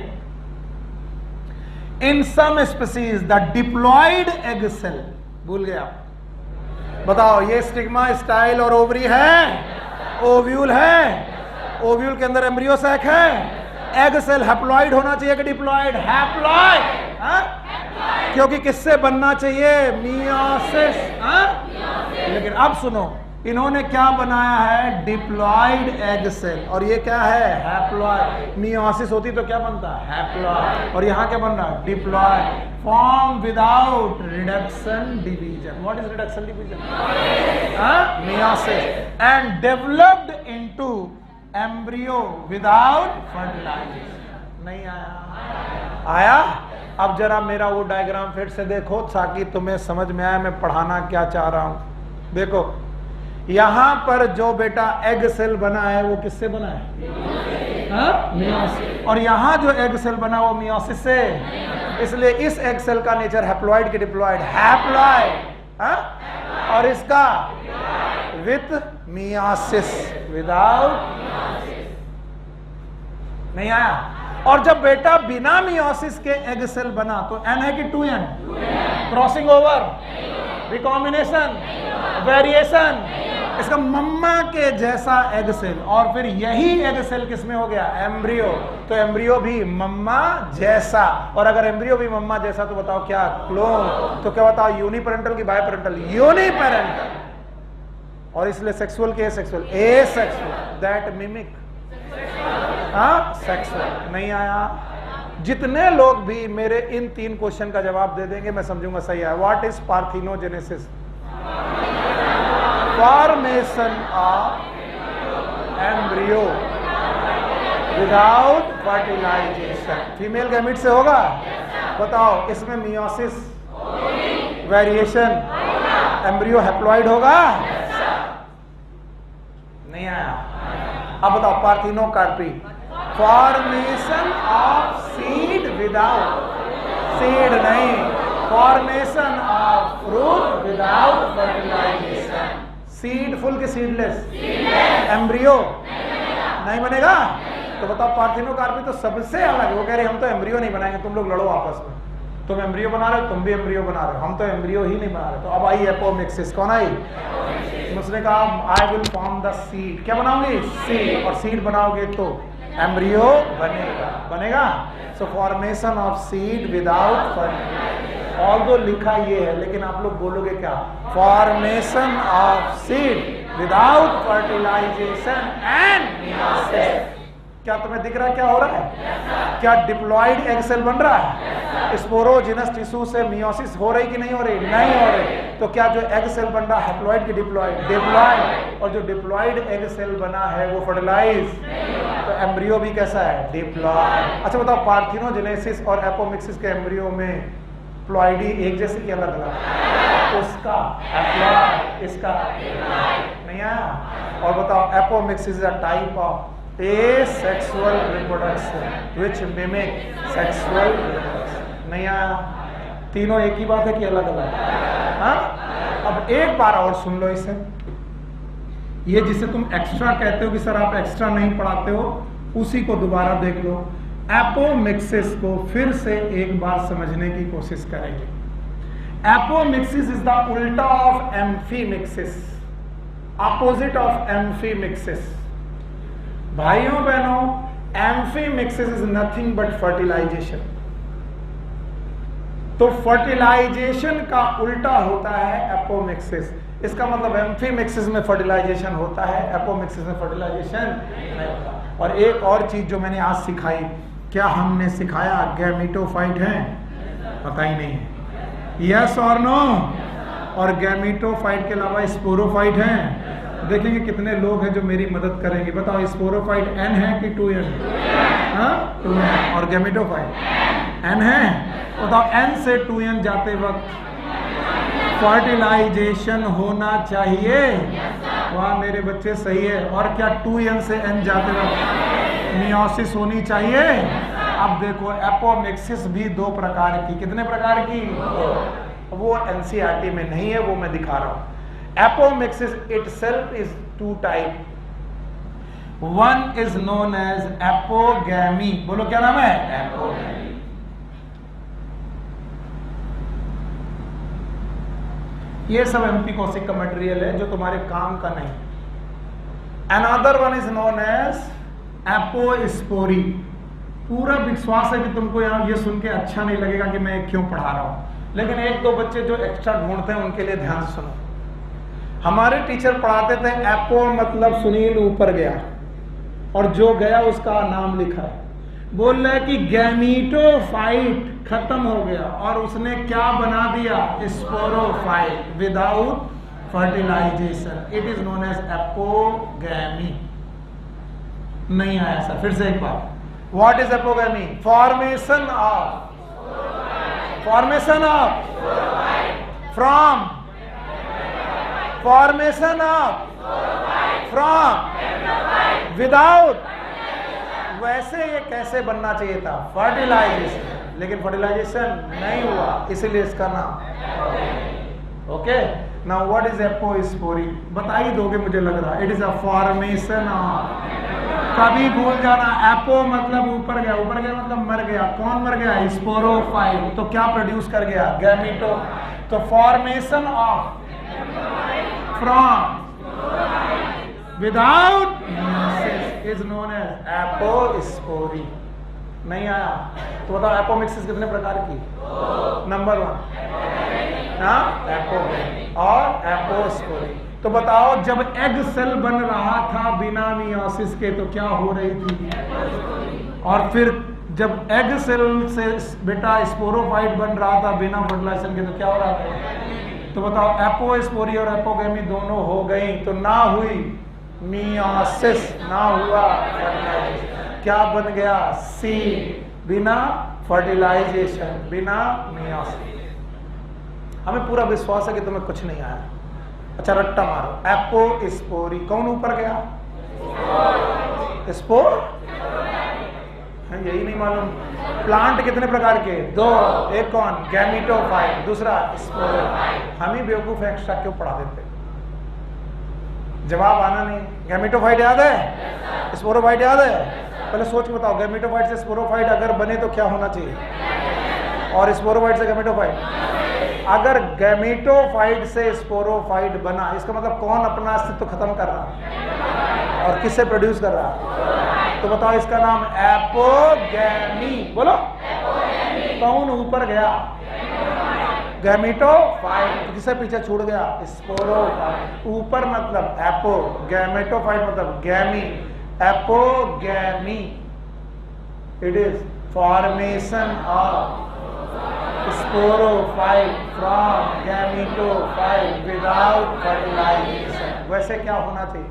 In some species the diploid egg cell, भूल गए आप? बताओ, ये स्टिग्मा, स्टाइल और ओवरी है, ओव्यूल है, ओव्यूल के अंदर एम्ब्रियो सैक है, एग सेल हैप्लॉइड होना चाहिए कि डिप्लॉइड? हैप्लॉइड। हाँ? क्योंकि किससे बनना चाहिए? मियोसिस। लेकिन अब सुनो, इन्होंने क्या बनाया है? डिप्लॉइड एग सेल, और ये क्या है? हैप्लॉइड। मियोसिस होती तो क्या बनता? हैप्लॉइड। और यहाँ क्या बन रहा है? Diploid. Form without reduction division. What is reduction division? Meiosis. And developed into embryo without fertilisation. नहीं आया? आया? अब जरा मेरा वो डायग्राम फिर से देखो ताकि तुम्हें समझ में आए मैं पढ़ाना क्या चाह रहा हूं। देखो, यहां पर जो बेटा एग सेल बना है वो किससे बना है? मियोसिस। और यहां जो एग सेल बना वो मियोसिस से, इसलिए इस एग सेल का नेचर हैप्लॉइड की डिप्लॉइड? हैप्लॉइड। और इसका विथ मियोसिस। विदाउट, नहीं आया। और जब बेटा बिना मियोसिस के एग सेल बना तो एन है कि 2n, crossing over, recombination, variation, इसका मम्मा के जैसा एग सेल, और फिर यही एग सेल किसमें हो गया, एम्ब्रियो, तो एम्ब्रियो भी मम्मा जैसा। और अगर एम्ब्रियो भी मम्मा जैसा तो बताओ क्या, क्लोन। तो क्या बताओ, यूनिपेरेंटल की बायपेरेंटल, यूनिपेरेंटल। और इसलिए सेक्सुअल के सेक्सुअल, एसेक्सुअल, दैट मिमिक, हाँ सेक्सुअल। नहीं आया। जितने लोग भी मेरे इन 3 क्वेश्चन का जवाब दे देंगे मैं समझूंगा सही है। What is parthenogenesis? Formation of embryo without fertilisation. Female gamete से होगा? बताओ, इसमें मियोसिस, वेरिएशन, एम्ब्रियो हैप्लॉइड होगा? नहीं आया। अब बताओ, parthenocarpy, formation of seed without, seed नहीं, formation of fruit without fertilization. Seed full के सीडलेस, एम्ब्रियो नहीं बनेगा। तो बताओ, पार्थिनोकार्पी तो सबसे अलग। वो कह रहे हम तो एम्ब्रियो नहीं बनाएंगे, तुम लोग लड़ो आपस में। तुम एम्ब्रियो बना रहे हो, तुम भी एम्ब्रियो बना रहे हो, हम तो एम्ब्रियो ही नहीं बना रहे। तो अब आई एपोमिक्सिस। कौन आई? उसने कहा I will form the seed. क्या बनाओगे? सीड। और सीड बनाओगे तो एम्ब्रियो बनेगा, बनेगा। So formation of seed without fertilisation. Although लिखा ये है, लेकिन आप लोग बोलोगे क्या? Formation of seed without fertilisation and meiosis. क्या तुम्हें दिख रहा है क्या हो रहा है? क्या डिप्लॉइड एग सेल बन रहा है? स्पोरोजिनस टिश्यू से मियोसिस हो रही कि नहीं हो रही? नहीं हो रही। तो क्या जो एग सेल बन रहा है हैप्लॉइड की डिप्लॉइड? डिप्लॉइड। और जो डिप्लॉइड एग सेल बना है वो फर्टिलाइज, तो एम्ब्रियो भी कैसा है? डिप्लॉइड। अच्छा बताओ, पार्थिनोजेनेसिस और एपोमिक्सिस के एम्ब्रियो में प्लॉइडी एक जैसे कि अलग अलग? उसका हैप्लॉइड, इसका नहीं आया। और बताओ, apomixis is a type of asexual reproduction which mimic sexual reproduction। नहीं आया। तीनों एक ही बात है कि अलग अलग? हाँ। अब एक बार और सुन लो इसे। ये जिसे तुम एक्स्ट्रा कहते हो कि सर आप एक्स्ट्रा नहीं पढ़ाते हो, उसी को दोबारा देख लो। एपोमिक्सिस को फिर से एक बार समझने की कोशिश करेंगे। एपोमिक्सिस इज द उल्टा of amphimixis, opposite of amphimixis. भाइयों बहनों, amphimixis is nothing but fertilisation. तो फर्टिलाइजेशन का उल्टा होता है एपोमिक्सिस। इसका मतलब एम्फीमिक्सिस में फर्टिलाइजेशन होता है, एपोमिक्सिस में फर्टिलाइजेशन नहीं होता। और एक और चीज जो मैंने आज सिखाई, क्या हमने सिखाया गैमीटोफाइट है? पता ही नहीं है। यस और नो? और गैमीटोफाइट के अलावा स्पोरोफाइट हैं। देखेंगे कितने लोग हैं जो मेरी मदद करेंगे। बताओ, स्पोरोफाइट एन है कि 2n? हाँ 2n। और गैमीटोफाइट एन है। बताओ, एन से 2n जाते वक्त फर्टिलाइजेशन होना चाहिए। वाह मेरे बच्चे, सही है। और क्या 2n से n जाते वक्त मियोसिस होनी चाहिए? अब देखो, एपोमिक्सिस भी 2 प्रकार की। कितने प्रकार की? वो एनसीईआरटी में नहीं है, वो मैं दिखा रहा हूं। Apomixis itself is 2 type. One is known as apogamy. बोलो क्या नाम है? Apogamy. ये सब एमपी कौशिक का मटेरियल है जो तुम्हारे काम का नहीं। Another one is known as apospori. पूरा विश्वास है कि तुमको यहाँ ये सुन के अच्छा नहीं लगेगा कि मैं क्यों पढ़ा रहा हूं, लेकिन 1-2 बच्चे जो एक्स्ट्रा ढूंढते हैं उनके लिए ध्यान से सुनो। हमारे टीचर पढ़ाते थे एपो मतलब सुनील ऊपर गया, और जो गया उसका नाम लिखा है। बोल रहा है कि गैमीटोफाइट खत्म हो गया और उसने क्या बना दिया? Sporophyte without fertilization. It is known as apogamy. नहीं आया सर, फिर से एक बार। What is apogamy? Formation of from formation of from without. वैसे ये कैसे बनना चाहिए था? फर्टिलाइजेशन, लेकिन फर्टिलाइजेशन नहीं हुआ, इसीलिए इसका नाम। Okay now what is apospory? बता ही दोगे मुझे लग रहा है। It is a formation of, कभी भूल जाना, एपो मतलब ऊपर गया, ऊपर गया मतलब मर गया। कौन मर गया? स्पोरोफाइट। तो क्या प्रोड्यूस कर गया? गैमीटो। तो formation of from without is known as apospory. नहीं आया तो बताओ एपोमिक्सिस कितने प्रकार की? नंबर 1 एपोगैमी और एपोस्पोरी। तो बताओ जब एग सेल बन रहा था बिना मियोसिस के तो क्या हो रही थी? और फिर जब एग सेल से बेटा स्पोरोफाइट बन रहा था बिना फर्टिलाइजेशन के तो क्या हो रहा था? तो बताओ एपोस्पोरी और एपोगैमी दोनों हो गई तो ना हुई मियोसिस, ना हुआ फर्टिलाइजेशन। क्या बन गया? सीड बिना फर्टिलाइजेशन, बिना मियोसिस। हमें पूरा विश्वास है कि तुम्हें कुछ नहीं आया। अच्छा रट्टा मारो, एपोस्पोरी। कौन ऊपर गया? स्पोर। यही नहीं मालूम। प्लांट कितने प्रकार के? 2। एक कौन? गैमीटोफाइट, दूसरा स्पोरोफाइट। हम ही बेवकूफ एक्स्ट्रा क्यों पढ़ा देते? जवाब आना नहीं। गैमीटोफाइट याद है? स्पोरोफाइट याद है? पहले सोच के बताओ, गैमीटोफाइट से स्पोरोफाइट अगर बने तो क्या होना चाहिए? और स्पोरोफाइट से गैमीटोफाइट। अगर गैमीटोफाइट से स्पोरोफाइट बना, इसका मतलब कौन अपना अस्तित्व खत्म कर रहा और किससे प्रोड्यूस कर रहा? तो बताओ इसका नाम एपोगैमी। बोलो कौन ऊपर गया? गैमीटोफाइट। किससे पीछे छूट गया? स्पोरोफाइट। ऊपर मतलब एपो, गैमेटोफाइट मतलब gamy, apogamy. It is formation of sporophyte from gametophyte without fertilization. वैसे क्या होना चाहिए?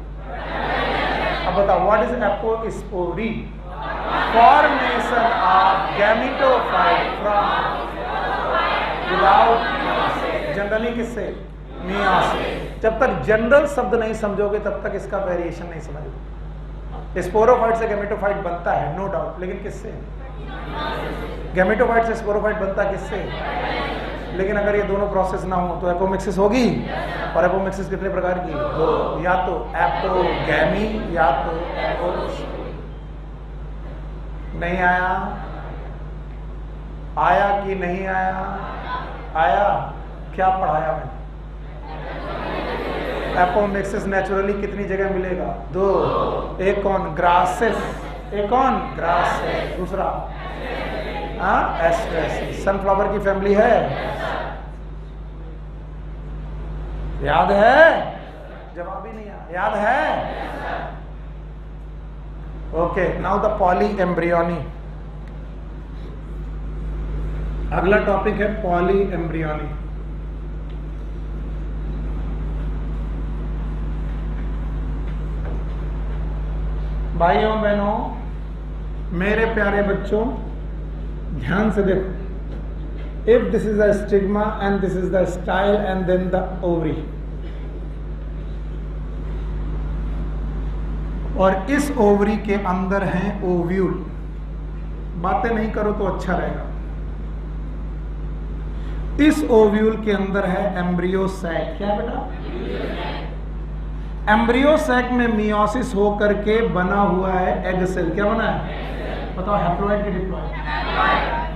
अब बताओ what is apospory? Formation of gametophyte from without, generally किससे? मियोसिस। जब तक जनरल शब्द नहीं समझोगे तब तक इसका वेरिएशन नहीं समझोगे। स्पोरोफाइट से गैमीटोफाइट बनता है नो डाउट, लेकिन किससे? गैमीटोफाइट से स्पोरोफाइट बनता किससे? लेकिन अगर ये दोनों प्रोसेस ना हो तो एपोमिक्सिस होगी। और एपोमिक्सिस कितने प्रकार की? 2। या तो एपोगैमी या तो एपोस्पोरी। नहीं आया? आया कि नहीं आया? आया। क्या पढ़ाया मैंने? एपोमिक्सिस नेचुरली कितनी जगह मिलेगा? 2। एक कौन? ग्रासेस। एक कौन? ग्रासेस। दूसरा एस्ट्रेसिस। सनफ्लावर की फैमिली है, याद है? जवाब ही नहीं आया। याद है? Okay, now the polyembryony. अगला टॉपिक है पॉली एम्ब्रियोनी। भाइयों बहनों, मेरे प्यारे बच्चों, ध्यान से देखो। If this is a stigma and this is the style and then the ovary, और इस ओवरी के अंदर है ओव्यूल। बातें नहीं करो तो अच्छा रहेगा। इस ओव्यूल के अंदर है एम्ब्रियो सैक। क्या बेटा? एम्ब्रियो सैक में मियोसिस होकर के बना हुआ है एग सेल। क्या बना है? बताओ, हैप्लॉइड की diploid?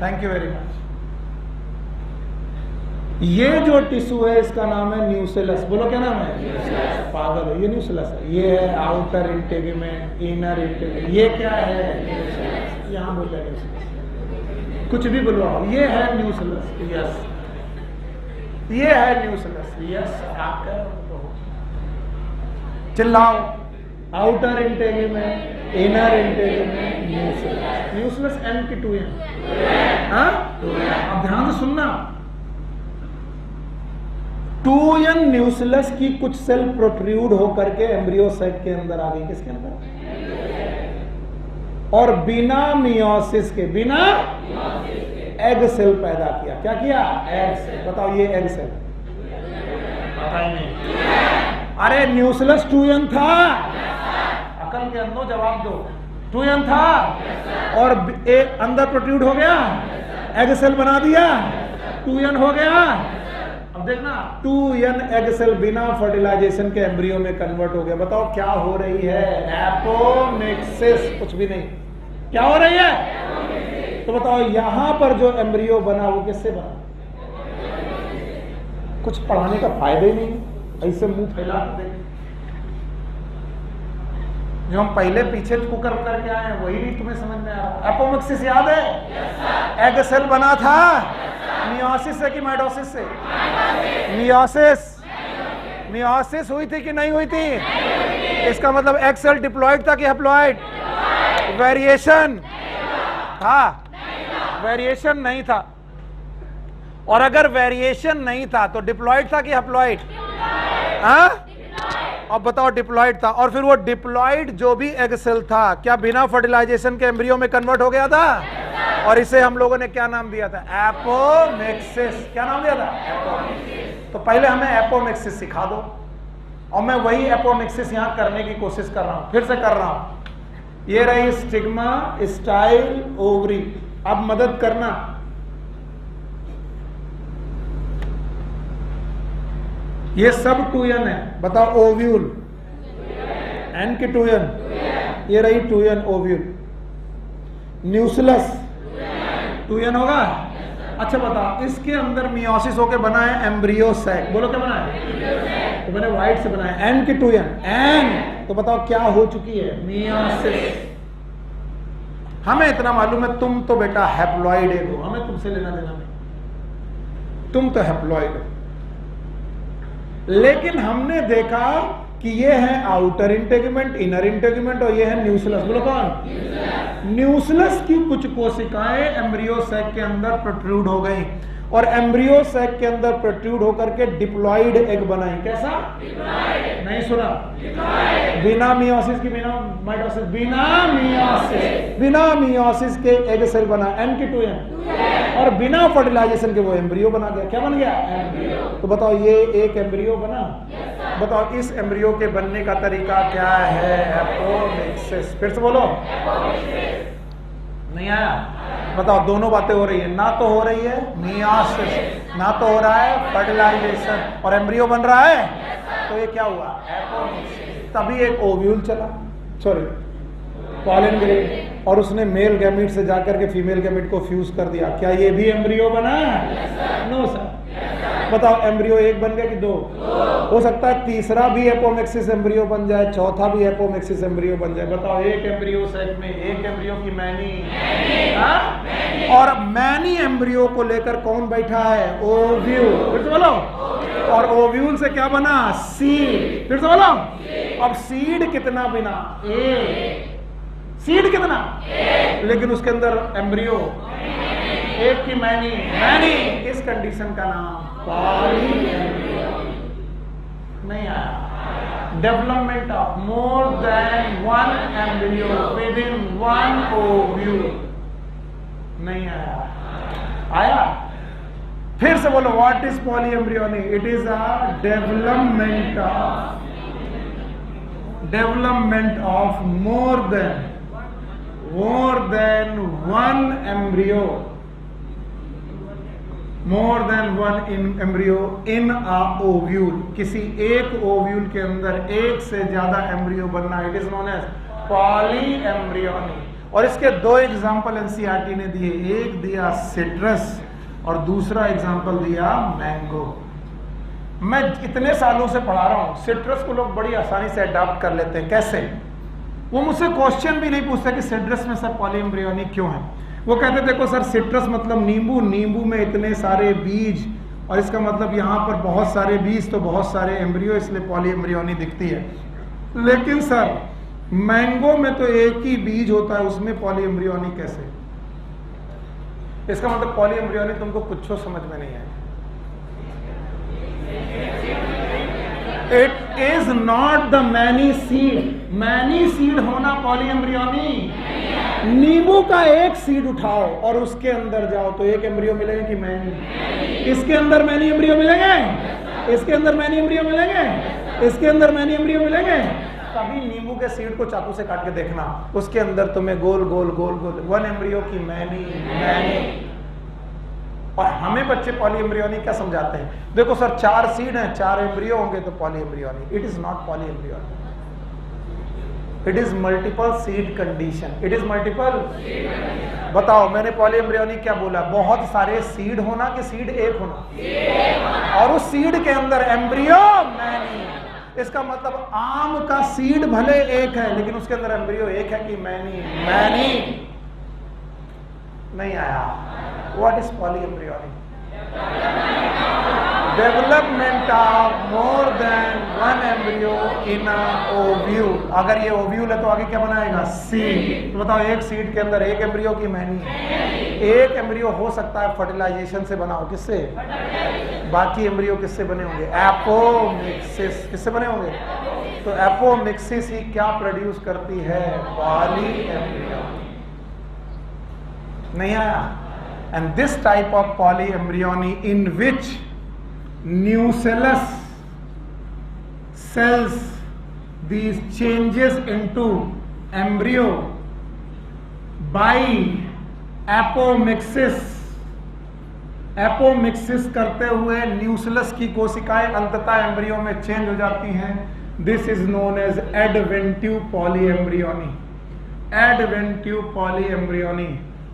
Thank you very much. ये जो टिश्यू है इसका नाम है न्यूसेलस। बोलो क्या नाम है? पागल है, ये न्यूसेलस है। ये है आउटर इंटेगुमेंट, इनर इंटेगुमेंट। ये क्या है? यहां बोल रहे न्यूसेलस, कुछ भी बुलवाओ। ये है न्यूसेलस। यस, ये है न्यूसेलस। यस, चिल्लाओ। Outer integument, inner integument, nucellus. Nucellus N की 2n। हाँ, अब ध्यान से सुनना। 2n न्यूसेलस की कुछ सेल प्रोट्रूड होकर के एम्ब्रियो सैक के अंदर आ गई। किसके अंदर? और बिना मियोसिस के, बिना एग सेल पैदा किया। क्या किया? Egg cell. बताओ, ये एग सेल पता ही नहीं। अरे न्यूसेलस 2n था। अकल के अंदर जवाब दो। 2n था और अंदर प्रोट्रूड हो गया, एग सेल बना दिया, 2n हो गया। अब अब देखना 2n एग सेल बिना फर्टिलाइजेशन के एम्ब्रियो में कन्वर्ट हो गया। बताओ क्या हो रही है? एपोमिक्सिस। कुछ भी नहीं, क्या हो रही है? तो बताओ यहां पर जो एम्ब्रियो बना वो किससे बना? कुछ पढ़ाने का फायदा ही नहीं, ऐसे मुंह फैला दे। जो हम पहले पीछे कुकर करके आए हैं वही नहीं तुम्हें समझ में आ रहा। एपोमिक्सिस याद है? एग सेल बना था मियोसिस से कि माइटोसिस से? मियोसिस। मियोसिस हुई थी कि नहीं हुई थी? इसका मतलब एग सेल डिप्लॉइड था कि हैप्लॉइड? वेरिएशन था? वेरिएशन नहीं था। और अगर वेरिएशन नहीं था तो डिप्लॉइड था कि हैप्लॉइड? हाँ, अब बताओ डिप्लॉइड था। और फिर वो डिप्लॉइड जो भी एग सेल था क्या बिना फर्टिलाइजेशन के एम्ब्रियो में कन्वर्ट हो गया था? और इसे हम लोगों ने क्या नाम दिया था? एपोमिक्सिस। क्या नाम दिया था? एपोमिक्सिस। तो पहले हमें एपोमिक्सिस सिखा दो, और मैं वही एपोमिक्सिस यहां करने की कोशिश कर रहा हूं, फिर से कर रहा हूं। ये रही स्टिग्मा स्टाइल ओवरी। अब मदद करना, ये सब 2n है। बताओ ओव्यूल, n की 2n, ये रही 2n ओव्यूल। न्यूक्लियस 2n होगा। अच्छा बताओ इसके अंदर मियोसिस होके बना है एम्ब्रियो सैक। बोलो क्या बना है? तो मैंने व्हाइट से बनाया, n की 2n, n। तो बताओ क्या हो चुकी है? मियोसिस। हमें इतना मालूम है तुम तो बेटा हैप्लॉइड हो, हमें तुमसे लेना देना नहीं, तुम तो हैप्लॉइड हो। लेकिन हमने देखा कि ये है आउटर इंटेगुमेंट, इनर इंटेगुमेंट, और ये है न्यूक्लियस। बोलो कौन? न्यूक्लियस की कुछ कोशिकाएं एम्ब्रियो सैक के अंदर प्रोट्रूड हो गई, और एम्ब्रियो सैक के अंदर प्रोट्रूड होकर के डिप्लॉइड एग बनाई। कैसा? नहीं सुना? बिना मियोसिस की, बिना माइटोसिस, बिना मियोसिस के एग सेल बना, n की 2n, और बिना फर्टिलाइजेशन के वो एम्ब्रियो बना गया। क्या बन गया? एम्ब्रियो। तो बताओ ये एक एम्ब्रियो बना। बताओ इस एम्ब्रियो के बनने का तरीका क्या है? एपोमिक्सिस। फिर से बोलो। नहीं आया? बताओ दोनों बातें हो रही है, ना तो हो रही है मियोसिस, ना तो हो रहा है फर्टिलाइजेशन, और एम्ब्रियो बन रहा है। तो ये क्या हुआ? एपोमिक्सिस। तभी एक ओव्यूल चला, सॉरी पॉलन ग्रेड, और उसने मेल गैमीट से जाकर के फीमेल गैमीट को फ्यूज कर दिया। क्या ये भी एम्ब्रियो बना? No sir. बताओ एम्ब्रियो एक बन गया कि दो? हो सकता है तीसरा भी एपोमिक्सिस एम्ब्रियो बन जाए, चौथा भी एपोमिक्सिस एम्ब्रियो बन जाए। बताओ एक एम्ब्रियो सैक में एक एम्ब्रियो की मैनी, और मैनी एम्ब्रियो को लेकर कौन बैठा है? ओव्यूल। फिर से बोलो। और ओव्यूल से क्या बना? सीड। फिर से बोलो। अब सीड कितना बिना? एक। सीड कितना? लेकिन उसके अंदर एम्ब्रियो एक की मैनी, इस कंडीशन का नाम पॉली एम्ब्रियो। नहीं आया? Development of more than one embryo with in one ovule. नहीं आया? आया? फिर से बोलो। What is poly embryony? It is a development of more than one embryo, more than one embryo in a ovule. किसी एक ओव्यूल के अंदर एक से ज्यादा एम्ब्रियो बनना, it is known as polyembryony. और इसके दो एग्जाम्पल एनसीईआरटी ने दिए, एक दिया सिट्रस और दूसरा एग्जाम्पल दिया मैंगो। मैं इतने सालों से पढ़ा रहा हूं, सिट्रस को लोग बड़ी आसानी से अडॉप्ट कर लेते हैं। कैसे? वो मुझसे क्वेश्चन भी नहीं पूछते कि सिट्रस में सर पॉली एम्ब्रियोनी क्यों है। वो कहते देखो सर सिट्रस मतलब नींबू, नींबू में इतने सारे बीज, और इसका मतलब यहाँ पर बहुत सारे बीज तो बहुत सारे एम्ब्रियो, इसलिए पॉली एम्ब्रियोनी दिखती है। लेकिन सर मैंगो में तो एक ही बीज होता है, उसमें पॉली एम्ब्रियोनी कैसे? इसका मतलब पॉली एम्ब्रियोनी तुमको कुछ समझ में नहीं आया। It is not the many seed. Many seed होना पॉली एम्ब्रियोनी? नींबू का एक सीड उठाओ और उसके अंदर जाओ तो एक एम्ब्रियो मिलेगा कि मैनी? इसके अंदर मैनी एम्ब्रियो मिलेंगे, इसके अंदर मैनी एम्ब्रियो मिलेंगे, इसके अंदर मैनी एम्ब्रियो मिलेंगे। कभी नींबू के सीड को चाकू से काट के देखना, उसके अंदर तुम्हें गोल गोल गोल गोल वन एम्ब्रियो की मैनी। और हमें बच्चे पॉलीएम्ब्रियोनिक क्या समझाते हैं, देखो सर 4 सीड हैं, 4 एम्ब्रियो होंगे तो polyembryonic. It is not polyembryonic, it is multiple seed condition. It is multiple. बताओ मैंने पॉलीएम्ब्रियोनिक क्या बोला, बहुत सारे सीड होना कि सीड एक होना, और उस सीड के अंदर एम्ब्रियो मैनी। इसका मतलब आम का सीड भले एक है लेकिन उसके अंदर एम्ब्रियो एक है कि मैनी? मैनी नहीं आया। What is polyembryonic? Development of more than one embryo in a ovule. अगर ये ओव्यूल है तो आगे क्या बनाएगा? सीड। तो बताओ एक सीड के अंदर एक एम्ब्रियो की मैनी? एक एम्ब्रियो हो सकता है फर्टिलाइजेशन से बना हो। किससे? बाकी एम्ब्रियो किससे बने होंगे? एपोमिक्सिस। किससे बने होंगे? तो एपोमिक्सिस ही क्या प्रोड्यूस करती है? पॉलीएम्ब्रियोनिक। नहीं आया? And this type of polyembryony in which nucellus cells these changes into embryo by apomixis। Apomixis करते हुए न्यूक्लियस की कोशिकाएं अंततः एम्ब्रियो में चेंज हो जाती हैं। This is known as adventive polyembryony. Adventive polyembryony.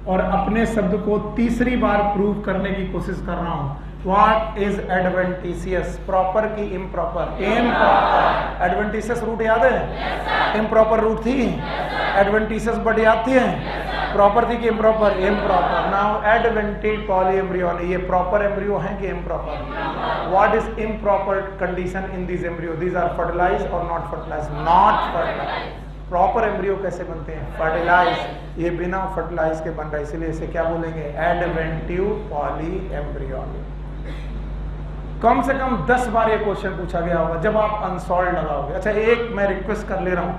और अपने शब्द को तीसरी बार प्रूव करने की कोशिश कर रहा हूं। What is adventitious? प्रॉपर की इम्प्रॉपर? इम्प्रॉपर। एडवेंटिशियस रूट याद है? इम्प्रॉपर रूट थी। एडवेंटिशियस बट याद थी? प्रॉपर थी कि improper? Improper. Now adventive polyembryony, ये प्रॉपर एम्ब्रियो है कि improper? What is improper condition in this embryo? These are fertilized और not fertilized? Not fertilized. Proper embryo कैसे बनते हैं? फर्टिलाइज। ये बिना फर्टिलाइज के बन रहा है, इसलिए इसे क्या बोलेंगे? Adventive polyembryony. कम से कम 10 बार ये क्वेश्चन पूछा गया होगा जब आप अनसॉल्व लगाओगे। अच्छा एक मैं रिक्वेस्ट कर ले रहा हूं,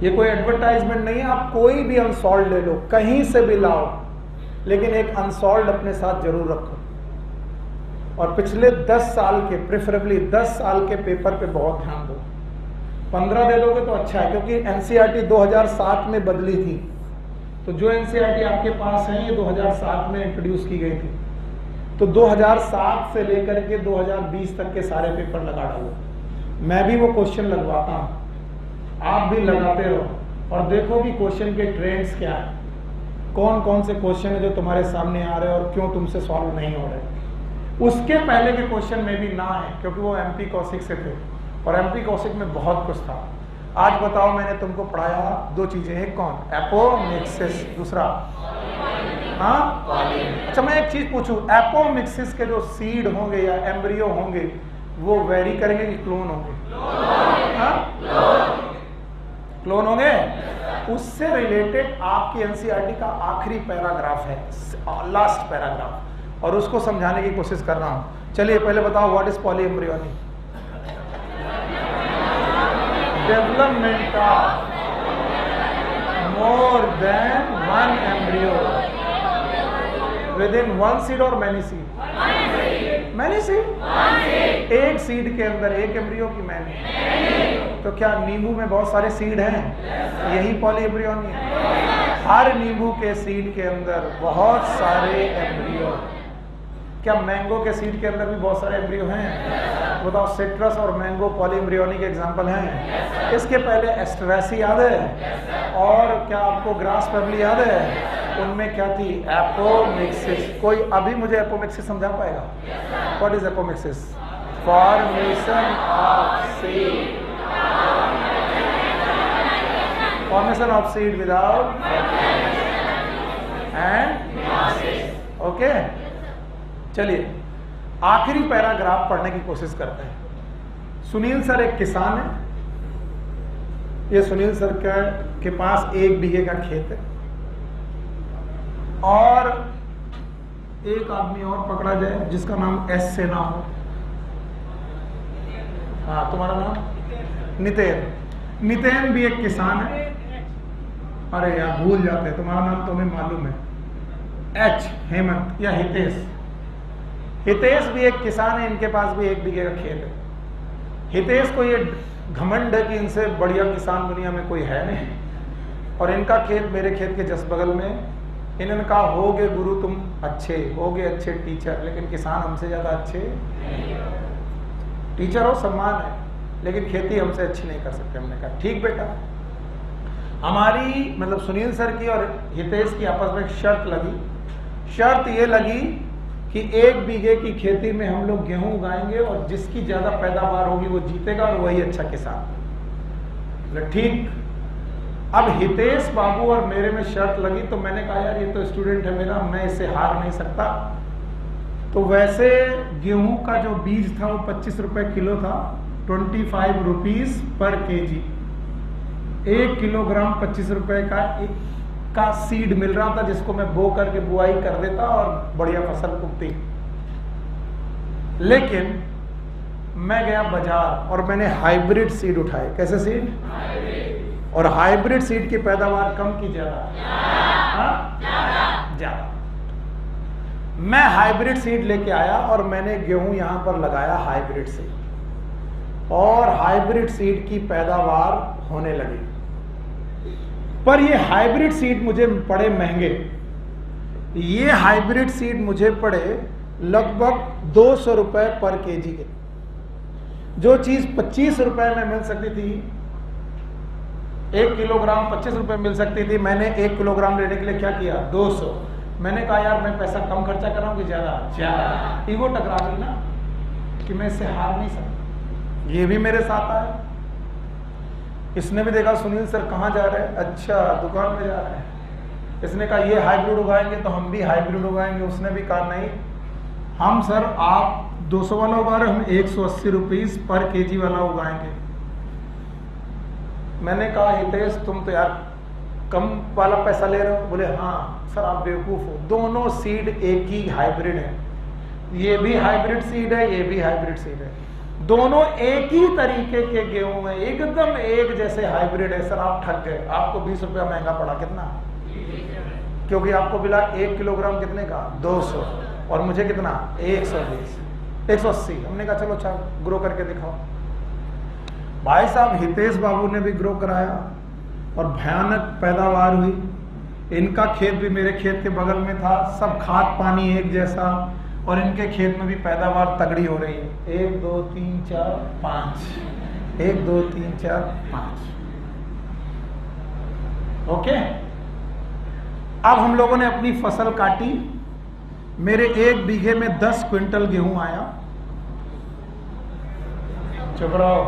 ये कोई एडवर्टाइजमेंट नहीं है, आप कोई भी अनसॉल्व ले लो, कहीं से भी लाओ, लेकिन एक अनसॉल्व अपने साथ जरूर रखो। और पिछले 10 साल के, प्रेफरेबली 10 साल के पेपर पे बहुत ध्यान दो। 15 दे दोगे तो अच्छा है, क्योंकि एनसीईआरटी 2007 में बदली थी। तो जो एनसीईआरटी आपके पास है ये 2007 में इंट्रोड्यूस की गई थी। तो 2007 से लेकर के 2020 तक के सारे पेपर लगा डालो। मैं भी वो क्वेश्चन लगवाता हूँ, आप भी लगाते रहो और देखो कि क्वेश्चन के ट्रेंड्स क्या है, कौन कौन से क्वेश्चन है जो तुम्हारे सामने आ रहे हैं और क्यों तुमसे सॉल्व नहीं हो रहे। उसके पहले के क्वेश्चन में भी ना है, क्योंकि वो एमपी कौशिक से थे और एमपी कौशिक में बहुत कुछ था। आज बताओ मैंने तुमको पढ़ाया 2 चीजें, एक कौन? एपोमिक्सिस, दूसरा हाँ। अच्छा मैं एक चीज पूछूं, एपोमिक्सिस के जो सीड होंगे या एम्ब्रियो होंगे वो वेरी करेंगे कि क्लोन होंगे? क्लोन होंगे। उससे रिलेटेड आपकी एनसीईआरटी का आखिरी पैराग्राफ है, लास्ट पैराग्राफ, और उसको समझाने की कोशिश कर रहा हूं। चलिए पहले बताओ what is polyembryony? Development of more than one embryo with in one seed और मैनी सीड? Many seed. एक सीड के अंदर एक एम्ब्रियो की मैनी। तो क्या नींबू में बहुत सारे सीड हैं? यही पॉलीएम्ब्रियोनी है। हर नींबू के सीड के अंदर बहुत सारे एम्ब्रियो। क्या मैंगो के सीड के अंदर भी बहुत सारे एम्ब्रियो हैं? बताओ सिट्रस और मैंगो पॉलीएम्ब्रियोनिक एग्जांपल हैं। इसके पहले एस्ट्रेसी याद है? और क्या आपको ग्रास पेबली याद है? उनमें क्या थी? एपोमिक्सिस। कोई अभी मुझे एपोमिक्सिस समझा पाएगा? What is apomixis? Formation of seed. Formation of seed without and okay. चलिए आखिरी पैराग्राफ पढ़ने की कोशिश करते हैं। सुनील सर एक किसान है। ये सुनील सर के पास 1 बीघे का खेत है और एक आदमी और पकड़ा जाए जिसका नाम एस से ना हो। हाँ तुम्हारा नाम? नितेन। नितेन भी एक किसान है। अरे यार भूल जाते हैं, तुम्हारा नाम तुम्हें मालूम है, एच हेमंत या हितेश। हितेश भी एक किसान है, इनके पास भी 1 बीघे का खेत है। हितेश को ये घमंड है कि इनसे बढ़िया किसान दुनिया में कोई है नहीं, और इनका खेत मेरे खेत के जस्ट बगल में इन्होंने कहा होगे गुरु तुम अच्छे, होगे अच्छे टीचर, लेकिन किसान हमसे ज्यादा अच्छे टीचर हो, सम्मान है, लेकिन खेती हमसे अच्छी नहीं कर सकते। हमने कहा ठीक बेटा। हमारी मतलब सुनील सर की और हितेश की आपस में एक शर्त लगी। शर्त ये लगी कि 1 बीघे की खेती में हम लोग गेहूं उगाएंगे और जिसकी ज्यादा पैदावार होगी वो जीतेगा और वही अच्छा किसान। ठीक। अब हितेश बाबू और मेरे में शर्त लगी तो मैंने कहा यार ये तो स्टूडेंट है मेरा, मैं इससे हार नहीं सकता। तो वैसे गेहूं का जो बीज था वो 25 रुपए किलो था, 25 रुपीज पर केजी। 1 किलोग्राम 25 रुपए का सीड मिल रहा था, जिसको मैं बो करके बुआई कर देता और बढ़िया फसल उगती। लेकिन मैं गया बाजार और मैंने हाइब्रिड सीड उठाए। कैसे सीड? और हाइब्रिड सीड की पैदावार कम की ज्यादा? ज्यादा। मैं हाइब्रिड सीड लेके आया और मैंने गेहूं यहां पर लगाया हाइब्रिड सीड, और हाइब्रिड सीड की पैदावार होने लगी। पर ये हाइब्रिड सीड मुझे पड़े महंगे। ये हाइब्रिड सीड मुझे पड़े लगभग 200 रुपए पर केजी के। जो चीज 25 रुपए में मिल सकती थी, 1 किलोग्राम 25 रुपए मिल सकती थी, मैंने 1 किलोग्राम लेने के लिए क्या किया? 200। मैंने कहा यार मैं पैसा कम खर्चा कर रहा हूं कि ज्यादा? ईगो टकरा गई ना कि मैं इससे हार नहीं सकता। ये भी मेरे साथ आया। इसने भी देखा सुनील सर कहाँ जा रहे हैं, अच्छा दुकान में जा रहे हैं। इसने कहा ये हाइब्रिड उगाएंगे तो हम भी हाइब्रिड उगाएंगे। उसने भी कहा नहीं हम सर, आप 200 वाला उगा रहे, हम 180 रुपीज पर केजी वाला उगाएंगे। मैंने कहा हितेश तुम तो यार कम वाला पैसा ले रहे हो। बोले हाँ सर आप बेवकूफ हो, दोनों सीड एक ही हाइब्रिड है। ये भी हाइब्रिड सीड है, ये भी हाइब्रिड सीड है, दोनों एक ही तरीके के गेहूं है, एकदम एक जैसे हाइब्रिड है। सर आप ठग गए, आपको 20 रुपया महंगा पड़ा। कितना? क्योंकि आपको मिला 1 किलोग्राम कितने का? 200, और मुझे कितना? 120, 180। हमने कहा चलो अच्छा ग्रो करके दिखाओ। भाई साहब हितेश बाबू ने भी ग्रो कराया और भयानक पैदावार हुई। इनका खेत भी मेरे खेत के बगल में था, सब खाद पानी एक जैसा, और इनके खेत में भी पैदावार तगड़ी हो रही है। 1 2 3 4 5, 1 2 3 4 5। ओके। अब हम लोगों ने अपनी फसल काटी। मेरे 1 बीघे में 10 क्विंटल गेहूं आया। चुप रहो,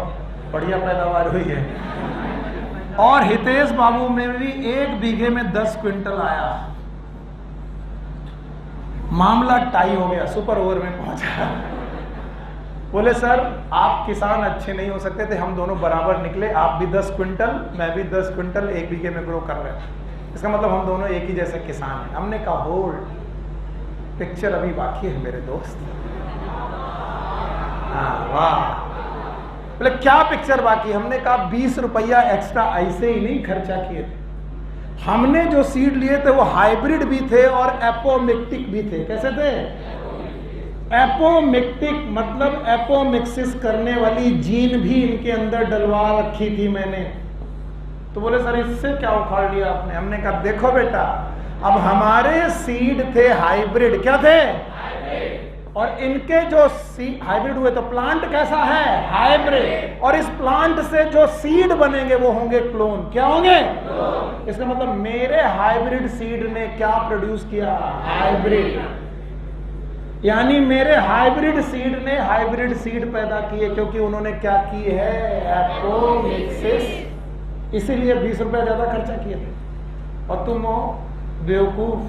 बढ़िया पैदावार हुई है। और हितेश बाबू में भी 1 बीघे में 10 क्विंटल आया। मामला टाई हो गया, सुपर ओवर में पहुंचा। बोले सर आप किसान अच्छे नहीं हो सकते थे, हम दोनों बराबर निकले। आप भी 10 क्विंटल, मैं भी 10 क्विंटल 1 बीघे में ग्रो कर रहे हैं। इसका मतलब हम दोनों एक ही जैसे किसान हैं। हमने कहा होल्ड, पिक्चर अभी बाकी है मेरे दोस्त। वाह। बोले क्या पिक्चर बाकी? हमने कहा 20 रुपया एक्स्ट्रा ऐसे ही नहीं खर्चा किए थे। हमने जो सीड लिए थे वो हाइब्रिड भी थे और एपोमिक्टिक भी थे। कैसे थे? एपोमिक्टिक मतलब एपोमिक्सिस करने वाली जीन भी इनके अंदर डलवा रखी थी मैंने। तो बोले सर इससे क्या उखाड़ लिया आपने? हमने कहा देखो बेटा, अब हमारे सीड थे हाइब्रिड। क्या थे? और इनके जो हाइब्रिड हुए तो प्लांट कैसा है? हाइब्रिड। और इस प्लांट से जो सीड बनेंगे वो होंगे क्लोन। क्या होंगे? इसका मतलब मेरे हाइब्रिड सीड ने क्या प्रोड्यूस किया? हाइब्रिड। यानी मेरे हाइब्रिड सीड ने हाइब्रिड सीड पैदा किए, क्योंकि उन्होंने क्या की है? एपोमिक्सिस। इसीलिए 20 रुपया ज्यादा खर्चा किए थे। और तुम हो बेवकूफ,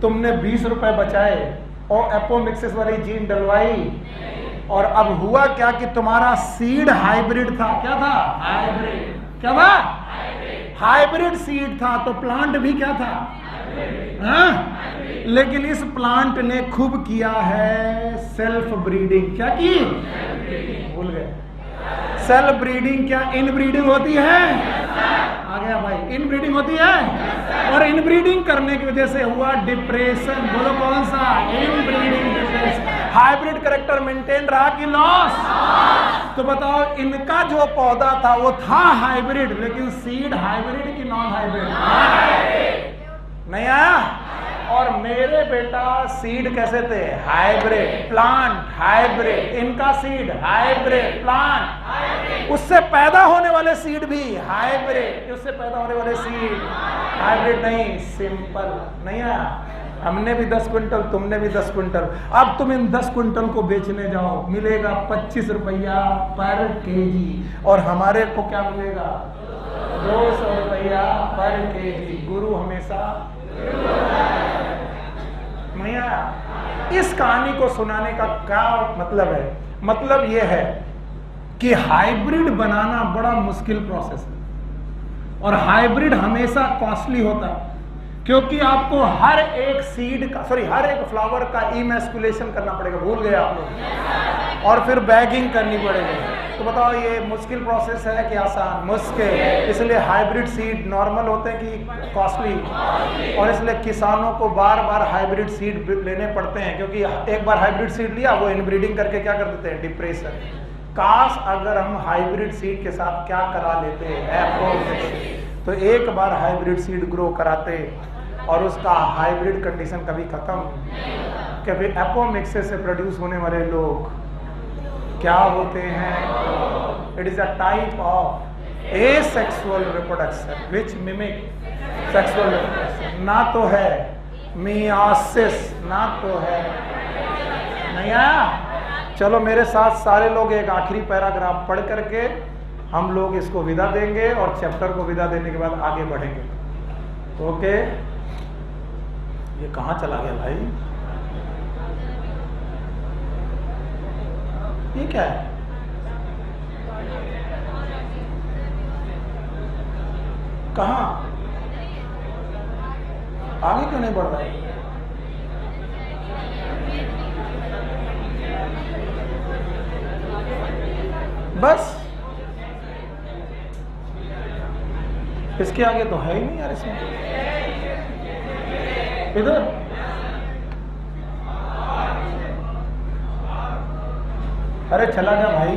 तुमने 20 रुपए बचाए और एपोमिक्सिस वाली जीन डलवाई, और अब हुआ क्या कि तुम्हारा सीड हाइब्रिड था। क्या था? हाइब्रिड। क्या था? हाइब्रिड सीड था, तो प्लांट भी क्या था? हाँ? लेकिन इस प्लांट ने खूब किया है सेल्फ ब्रीडिंग। क्या की? भूल गए। सेल्फ ब्रीडिंग क्या इनब्रीडिंग होती है? आ गया भाई, इनब्रीडिंग होती है। और इनब्रीडिंग करने की वजह से हुआ डिप्रेशन। बोलो कौन सा? Inbreeding depression. Hybrid character maintain रहा कि लॉस? तो बताओ, इनका जो पौधा था वो था हाइब्रिड, लेकिन सीड हाइब्रिड कि नॉन हाइब्रिड? नहीं आया? और मेरे बेटा सीड कैसे थे? हाइब्रिड प्लांट, हाइब्रिड, इनका सीड हाइब्रिड प्लांट, उससे पैदा होने वाले सीड भी हाइब्रिड, उससे पैदा होने वाले सीड हाइब्रिड नहीं, सिंपल। नहीं आया? हमने भी 10 क्विंटल, तुमने भी 10 क्विंटल। अब तुम इन 10 क्विंटल को बेचने जाओ, मिलेगा 25 रुपया पर केजी, और हमारे को क्या मिलेगा? 200 रुपया पर केजी। गुरु हमेशा नहीं आया? इस कहानी को सुनाने का क्या मतलब है? मतलब यह है कि हाइब्रिड बनाना बड़ा मुश्किल प्रोसेस है, और हाइब्रिड हमेशा कॉस्टली होता है, क्योंकि आपको हर एक सीड का, हर एक फ्लावर का इमैस्कुलेशन करना पड़ेगा। भूल गए आप लोग? और फिर बैगिंग करनी पड़ेगी। तो बताओ ये मुश्किल प्रोसेस है कि आसान? मुश्किल। इसलिए हाइब्रिड सीड नॉर्मल होते हैं कि कॉस्टली? और इसलिए किसानों को बार बार हाइब्रिड सीड लेने पड़ते हैं, क्योंकि एक बार हाइब्रिड सीड लिया, वो इनब्रीडिंग करके क्या कर देते हैं? डिप्रेशन। काश अगर हम हाइब्रिड सीड के साथ क्या करा लेते हैं? तो एक बार हाइब्रिड सीड ग्रो कराते और उसका हाइब्रिड कंडीशन कभी खत्म, क्योंकि एपोमिक्सिस से प्रोड्यूस होने वाले लोग क्या होते हैं? It is a type of asexual reproduction which mimic sexual reproduction. ना तो है मियोसिस, ना तो है। नहीं आया? चलो मेरे साथ सारे लोग एक आखिरी पैराग्राफ पढ़ करके हम लोग इसको विदा देंगे, और चैप्टर को विदा देने के बाद आगे बढ़ेंगे। ओके? ये कहाँ चला गया भाई? ये क्या है? कहाँ? आगे क्यों नहीं बढ़ रहा है? बस इसके आगे तो है ही नहीं यार इसमें। इधर अरे चला जा भाई,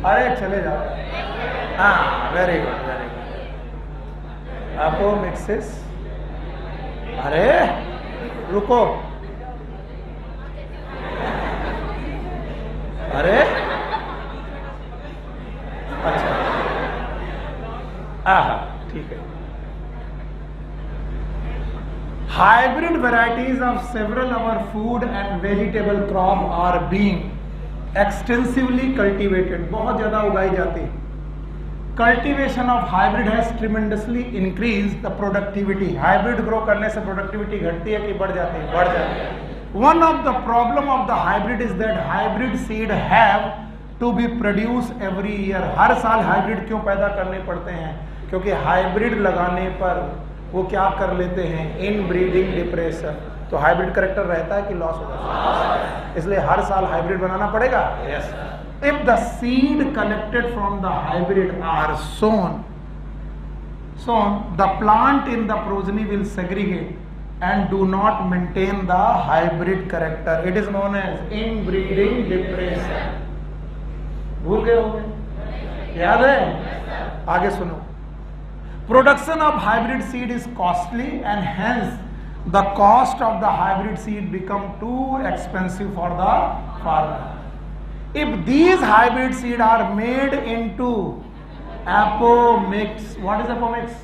अरे चले जा। हाँ very good, very good. Apomixis. अरे रुको, अरे अच्छा, ठीक है। Hybrid varieties of several our food and vegetable crop are being extensively cultivated. बहुत ज्यादा उगाई जाती है। Cultivation of hybrid has tremendously increased the productivity. Hybrid grow करने से productivity घटती है कि बढ़ जाती है? बढ़ जाती है। One of the problem of the hybrid is that hybrid seed have to be produced every year. हर साल हाइब्रिड क्यों पैदा करने पड़ते हैं? क्योंकि हाइब्रिड लगाने पर वो क्या कर लेते हैं? इन ब्रीडिंग डिप्रेशन। तो हाइब्रिड करेक्टर रहता है कि लॉस होता है? इसलिए हर साल हाइब्रिड बनाना पड़ेगा। Yes. If the seed collected from the hybrid are sown, the plant in the progeny will segregate and do not maintain the hybrid character. It is known as inbreeding depression. भूल गए होंगे? याद है? आगे सुनो। Production of hybrid seed is costly, and hence the cost of the hybrid seed become too expensive for the farmer. If these hybrid seed are made into apomix, what is apomix?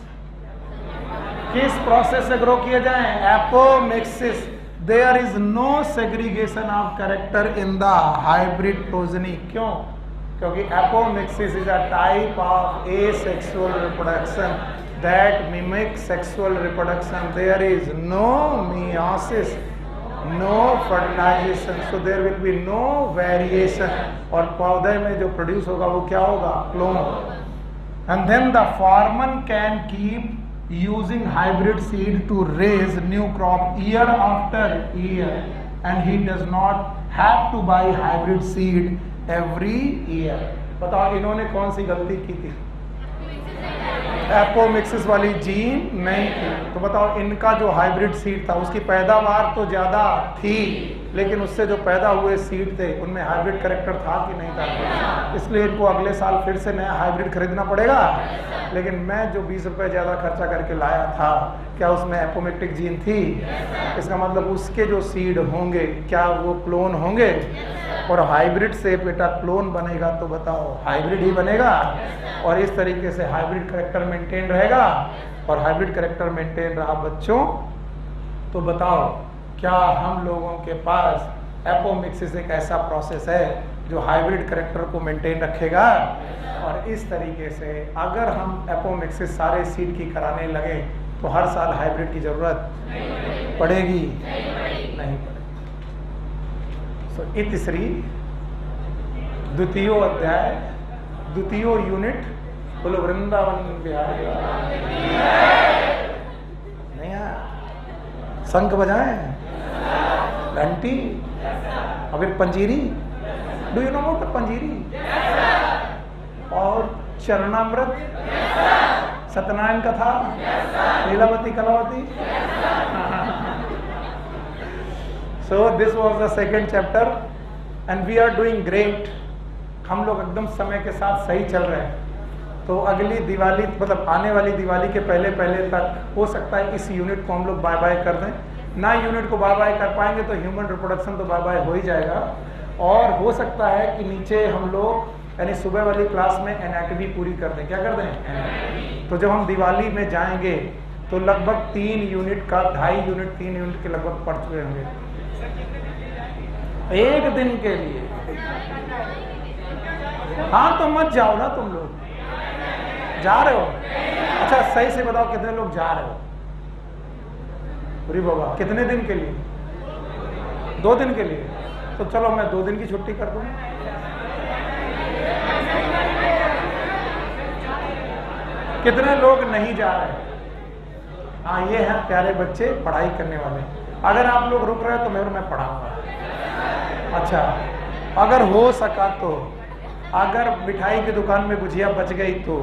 किस process से grow किए जाएं? Apomixis. There is no segregation of character in the hybrid progeny. क्यों? क्योंकि apomixis is a type of asexual reproduction that mimics sexual reproduction. There is no meiosis, no fertilization, so there will be no variation. और पौधे में जो produce होगा वो क्या होगा? Clone. And then the farmer can keep using hybrid seed to raise new crop year after year, and he does not have to buy hybrid seed every year. बताओ इन्होंने कौन सी गलती की थी? एपोमिक्सिस वाली जीन नहीं थी। तो बताओ इनका जो हाइब्रिड सीड था उसकी पैदावार तो ज्यादा थी, लेकिन उससे जो पैदा हुए सीड थे उनमें हाइब्रिड कैरेक्टर था कि नहीं था, इसलिए इनको अगले साल फिर से नया हाइब्रिड खरीदना पड़ेगा। लेकिन मैं जो 20 रुपये ज़्यादा खर्चा करके लाया था, क्या उसमें एपोमेक्टिक जीन थी? इसका मतलब उसके जो सीड होंगे क्या वो क्लोन होंगे? और हाइब्रिड से बेटा क्लोन बनेगा तो बताओ हाइब्रिड ही बनेगा, और इस तरीके से हाइब्रिड कैरेक्टर मेंटेन रहेगा। और हाइब्रिड कैरेक्टर मेंटेन रहा बच्चों, तो बताओ क्या हम लोगों के पास एपोमिक्सिस एक ऐसा प्रोसेस है जो हाइब्रिड कैरेक्टर को मेंटेन रखेगा? और इस तरीके से अगर हम एपोमिक्सिस सारे सीड की कराने लगे तो हर साल हाइब्रिड की जरूरत पड़ेगी? नहीं पड़ेगी। सो इतिश्री द्वितीयो अध्याय द्वितीयो यूनिट, बोलो वृंदावन बिहारी नहीं आया? शंख बजाएं, घंटी, और फिर पंजीरी। डू यू नो अबाउट पंजीरी? और चरणामृत, सत्यनारायण कथा, Lilavati Kalavati. So this was the second chapter and we are doing great. हम लोग एकदम समय के साथ सही चल रहे हैं। तो अगली दिवाली, मतलब आने वाली दिवाली के पहले पहले तक हो सकता है इस यूनिट को हम लोग बाय बाय कर दें। ना यूनिट को बाय बाय कर पाएंगे तो ह्यूमन रिप्रोडक्शन तो बाय बाय हो ही जाएगा। और हो सकता है कि नीचे हम लोग यानी सुबह वाली क्लास में एनाटॉमी पूरी कर दें। क्या कर दें? तो जब हम दिवाली में जाएंगे तो लगभग 3 यूनिट का 2.5 यूनिट 3 यूनिट के लगभग पढ़ चुके होंगे एक दिन के लिए। हाँ तो मत जाओ ना तुम लोग, जा रहे हो? अच्छा सही से बताओ कितने लोग जा रहे हो? अरे बाबा कितने दिन के लिए? 2 दिन के लिए? तो चलो मैं 2 दिन की छुट्टी कर दूं। कितने लोग नहीं जा रहे? हाँ ये हैं प्यारे बच्चे पढ़ाई करने वाले। अगर आप लोग रुक रहे हो तो मैं पढ़ाऊंगा। अच्छा अगर हो सका तो, अगर मिठाई की दुकान में गुजिया बच गई तो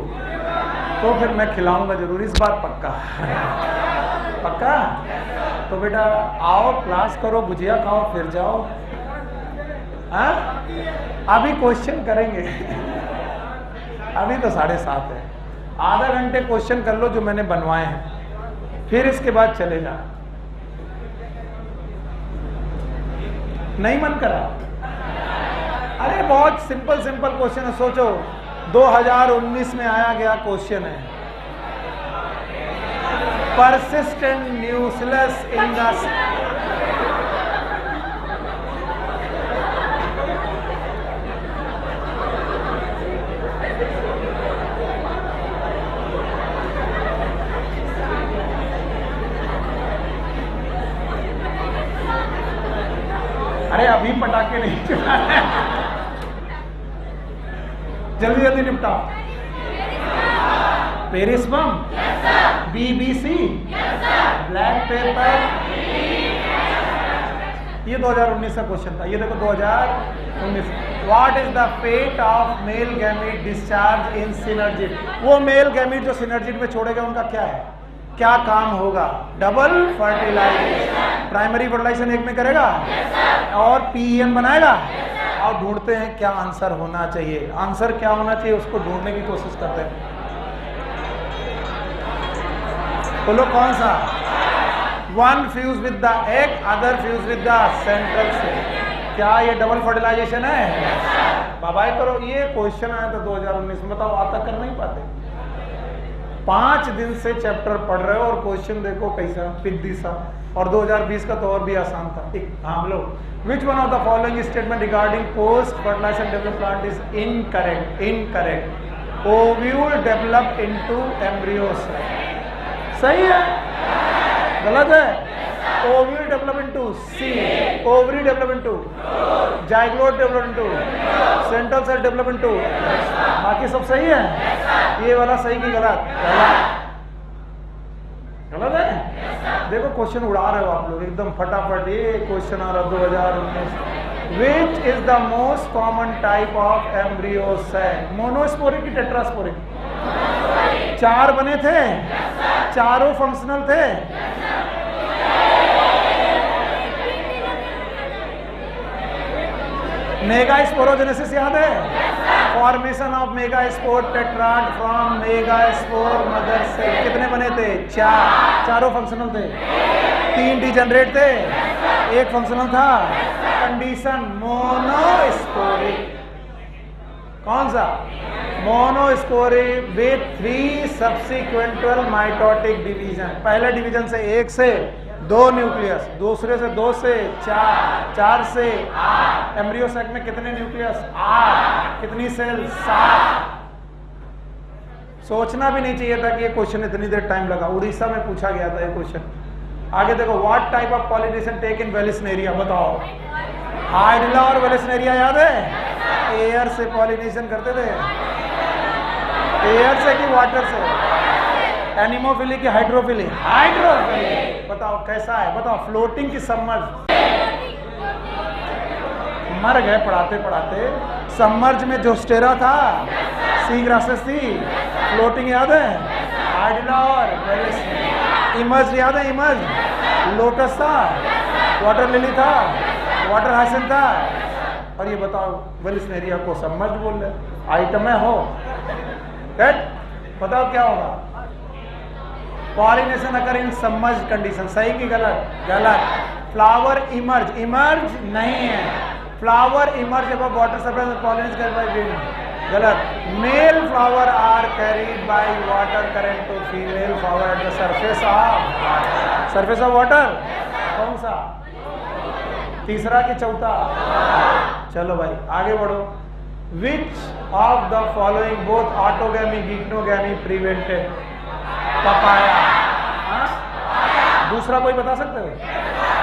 फिर मैं खिलाऊंगा जरूर इस बार, पक्का पक्का। तो बेटा आओ क्लास करो, गुजिया खाओ, फिर जाओ। हाँ अभी क्वेश्चन करेंगे अभी तो 7:30 है। आधा घंटे क्वेश्चन कर लो जो मैंने बनवाए हैं, फिर इसके बाद चले जा। नहीं मन करा? अरे बहुत सिंपल सिंपल क्वेश्चन है। सोचो 2019 में आया गया क्वेश्चन है, persistent nucleus in the अरे अभी पटाखे नहीं चलाने, जल्दी जल्दी निपटाओ। Paris bomb, BBC, black paper, ये 2019 का क्वेश्चन था। ये देखो 2019, what is the fate of male gamete discharge in synergid? वो मेल गैमीट जो सिनर्जिट में छोड़ेगा उनका क्या है, क्या काम होगा? डबल फर्टिलाइजेशन, प्राइमरी फर्टिलाइजेशन एक में करेगा और PEM बनाएगा। और ढूंढते हैं क्या आंसर होना चाहिए, आंसर क्या होना चाहिए उसको ढूंढने की कोशिश करते हैं। बोलो कौन सा? One fuse with the egg, other fuse with the central cell. क्या ये डबल फर्टिलाइजेशन है? बाय करो। ये क्वेश्चन आया था 2019 में, बताओ आता कर नहीं पाते? 5 दिन से चैप्टर पढ़ रहे हो और क्वेश्चन देखो कैसा पिद्दी सा। और 2020 का तो और भी आसान था। हम लोग which one of the following statement regarding post fertilization develop plant is incorrect? Incorrect. Ovule develop into embryo cell. सही है? गलत है? Ovule develop into seed, ovary develop into, zygote develop into, central cell develop into. बाकी सब सही है? ये वाला सही की गलत? गलत है। देखो क्वेश्चन उड़ा रहे हो आप लोग एकदम फटाफट। ये क्वेश्चन आ रहा 2019, which is the most common type of embryo cell? Monosporic की टेट्रास्पोरिक? 4 बने थे, चारों फंक्शनल थे। मेगा स्पोरोजेनेसिस याद है? Formation of mega spore tetrad from mega spore mother cell. कितने बने थे? 4। चारों फंक्शनल थे। 3 डिजेनरेट थे, 1 फंक्शनल था। Condition monosporic. कौन सा? Monosporic with 3 subsequential mitotic division. पहले डिवीजन से 1 से 2 न्यूक्लियस, दूसरे से 2 से 4, 4 से 8। एम्ब्रियो सैक में कितने न्यूक्लियस? 8। कितनी सेल? 7। सोचना भी नहीं चाहिए था कि ये क्वेश्चन इतनी देर टाइम लगा। उड़ीसा में पूछा गया था ये क्वेश्चन। आगे देखो, what type of pollination take in vallisneria? बताओ। हाइड्रिला और वेलिस्नेरिया याद है? एयर से पॉलिनेशन करते थे। एयर से कि वाटर से? एनिमोफिली की हाइड्रोफिली? हाइड्रोफिली। बताओ कैसा है? बताओ। फ्लोटिंग की सबमर्ज? मर गए पढ़ाते पढ़ाते। सबमर्ज में जोस्टेरा था, सी ग्रासेस थी। फ्लोटिंग याद है? हाइड्रिला और वेलिस्नेरिया। इमर्ज याद है? इमर्ज लोटस था, वाटर लिली था, वाटर हाइसिंथ था। और ये बताओ वेलिस्नेरिया को सबमर्ज बोल रहे? आइटम है हो। बताओ क्या होगा? Pollination occur in submerge condition. सही कि गलत? गलत। Flower emerge? इमर्ज नहीं है। Flower emerge above water surface pollination occurred by wind. गलत। Male flower are carried by water current to female flower at the surface of water. कौन सा? तीसरा कि चौथा? चलो भाई आगे बढ़ो। Which of the following both autogamy geitonogamy prevented? Papaya. दूसरा कोई बता सकते हो?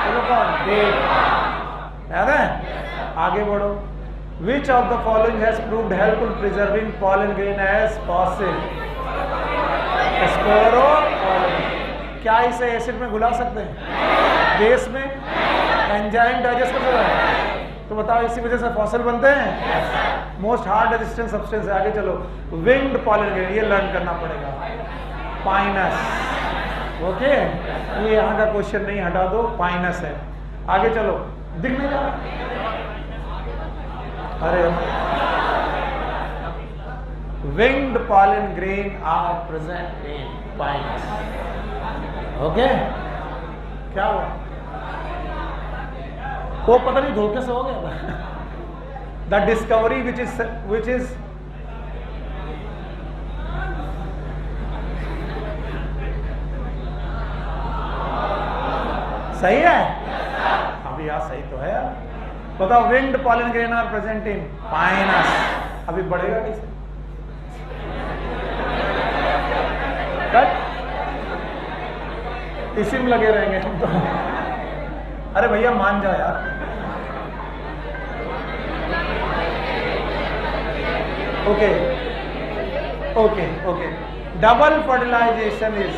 चलो कौन? डेट। याद है? आगे बढ़ो। Which of the following has proved helpful preserving pollen grain as fossil? Sporopollenin. क्या इसे एसिड में घुला सकते हैं? बेस में? एंजाइम डाइजेस्ट कर सकता है? तो बताओ इसी वजह से फॉसिल बनते हैं। मोस्ट हार्ड रेजिस्टेंट सब्सटेंस है। आगे चलो। विंग्ड पॉलन ग्रेन, ये लर्न करना पड़ेगा। पाइनस। ओके, ये यहाँ का क्वेश्चन नहीं, हटा दो। पाइनस है। आगे चलो। दिख नहीं रहा? अरे winged pollen grain are present in pinus. Okay, क्या हुआ? वो पता नहीं धोखे से हो गया। द डिस्कवरी विच इज सही है? अभी यार सही तो है यार। बताओ। Winged pollen grain are present in pinus. अभी बढ़ेगा कैसे? इसी में लगे रहेंगे हम तो। अरे भैया मान जाओ यार। Okay okay okay. Double fertilization is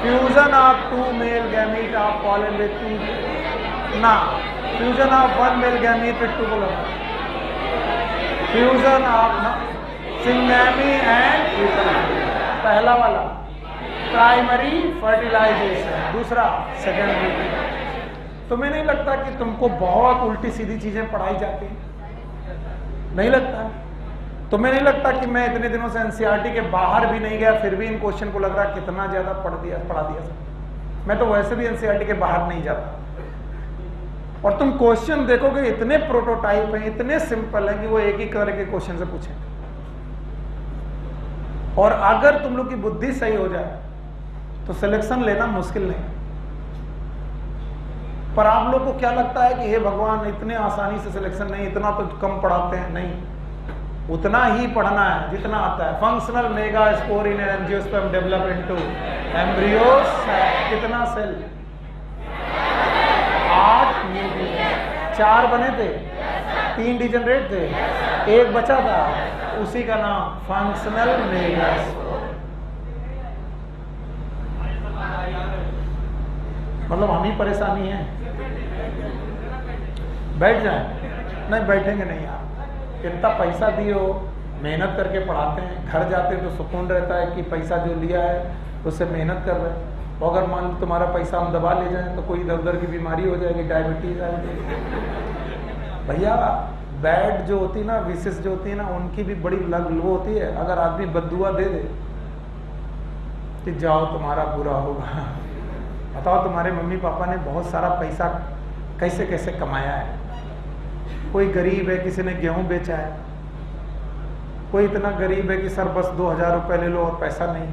fusion of 2 male gamete of pollen with 2 ना fusion of 1 male gamete with 2 pollen. Fusion of syngamy and पहला वाला प्राइमरी फर्टिलाइजेशन, दूसरा सेकेंडरी। तुम्हें नहीं लगता कि तुमको बहुत उल्टी सीधी चीजें पढ़ाई जाती हैं? नहीं लगता? तुम्हें नहीं लगता कि मैं इतने दिनों से एनसीईआरटी के बाहर भी नहीं गया, फिर भी इन क्वेश्चन को लग रहा कितना ज्यादा पढ़ा दिया? मैं तो वैसे भी एनसीईआरटी के बाहर नहीं जाता। और तुम क्वेश्चन देखोगे इतने प्रोटोटाइप हैं, इतने सिंपल हैं कि वो एक ही तरह के क्वेश्चन से पूछेंगे। और अगर तुम लोग की बुद्धि सही हो जाए तो सिलेक्शन लेना मुश्किल नहीं। पर आप लोग को क्या लगता है कि हे भगवान इतने आसानी से सिलेक्शन नहीं, इतना तो कम पढ़ाते हैं? नहीं, उतना ही पढ़ना है जितना आता है। फंक्शनल मेगा स्पोर इन एंजियोस्पर्म डेवलप इनटू एम्ब्रियोस। कितना सेल? 8 न्यूक्लियस। 4 बने थे, 3 डिजेनरेट थे, 1 बचा था, उसी का नाम फंक्शनल मेगा स्पोर। मतलब हम ही परेशानी है। बैठ जाए? नहीं बैठेंगे नहीं यार। इतना पैसा दिए हो, मेहनत करके पढ़ाते हैं, घर जाते तो सुकून रहता है कि पैसा जो लिया है उससे मेहनत कर रहे हैं। और अगर मान लो तुम्हारा पैसा हम दबा ले जाएं तो कोई इधर उधर की बीमारी हो जाएगी, डायबिटीज आएगी। भैया बैड जो होती है ना, विशेष जो होती है ना, उनकी भी बड़ी लग वो होती है। अगर आदमी बद्दुआ दे दे कि जाओ तुम्हारा बुरा होगा, बताओ तुम्हारे मम्मी पापा ने बहुत सारा पैसा कैसे कैसे कमाया है। कोई गरीब है, किसी ने गेहूं बेचा है, कोई इतना गरीब है कि सर बस 2000 रुपये ले लो और पैसा नहीं।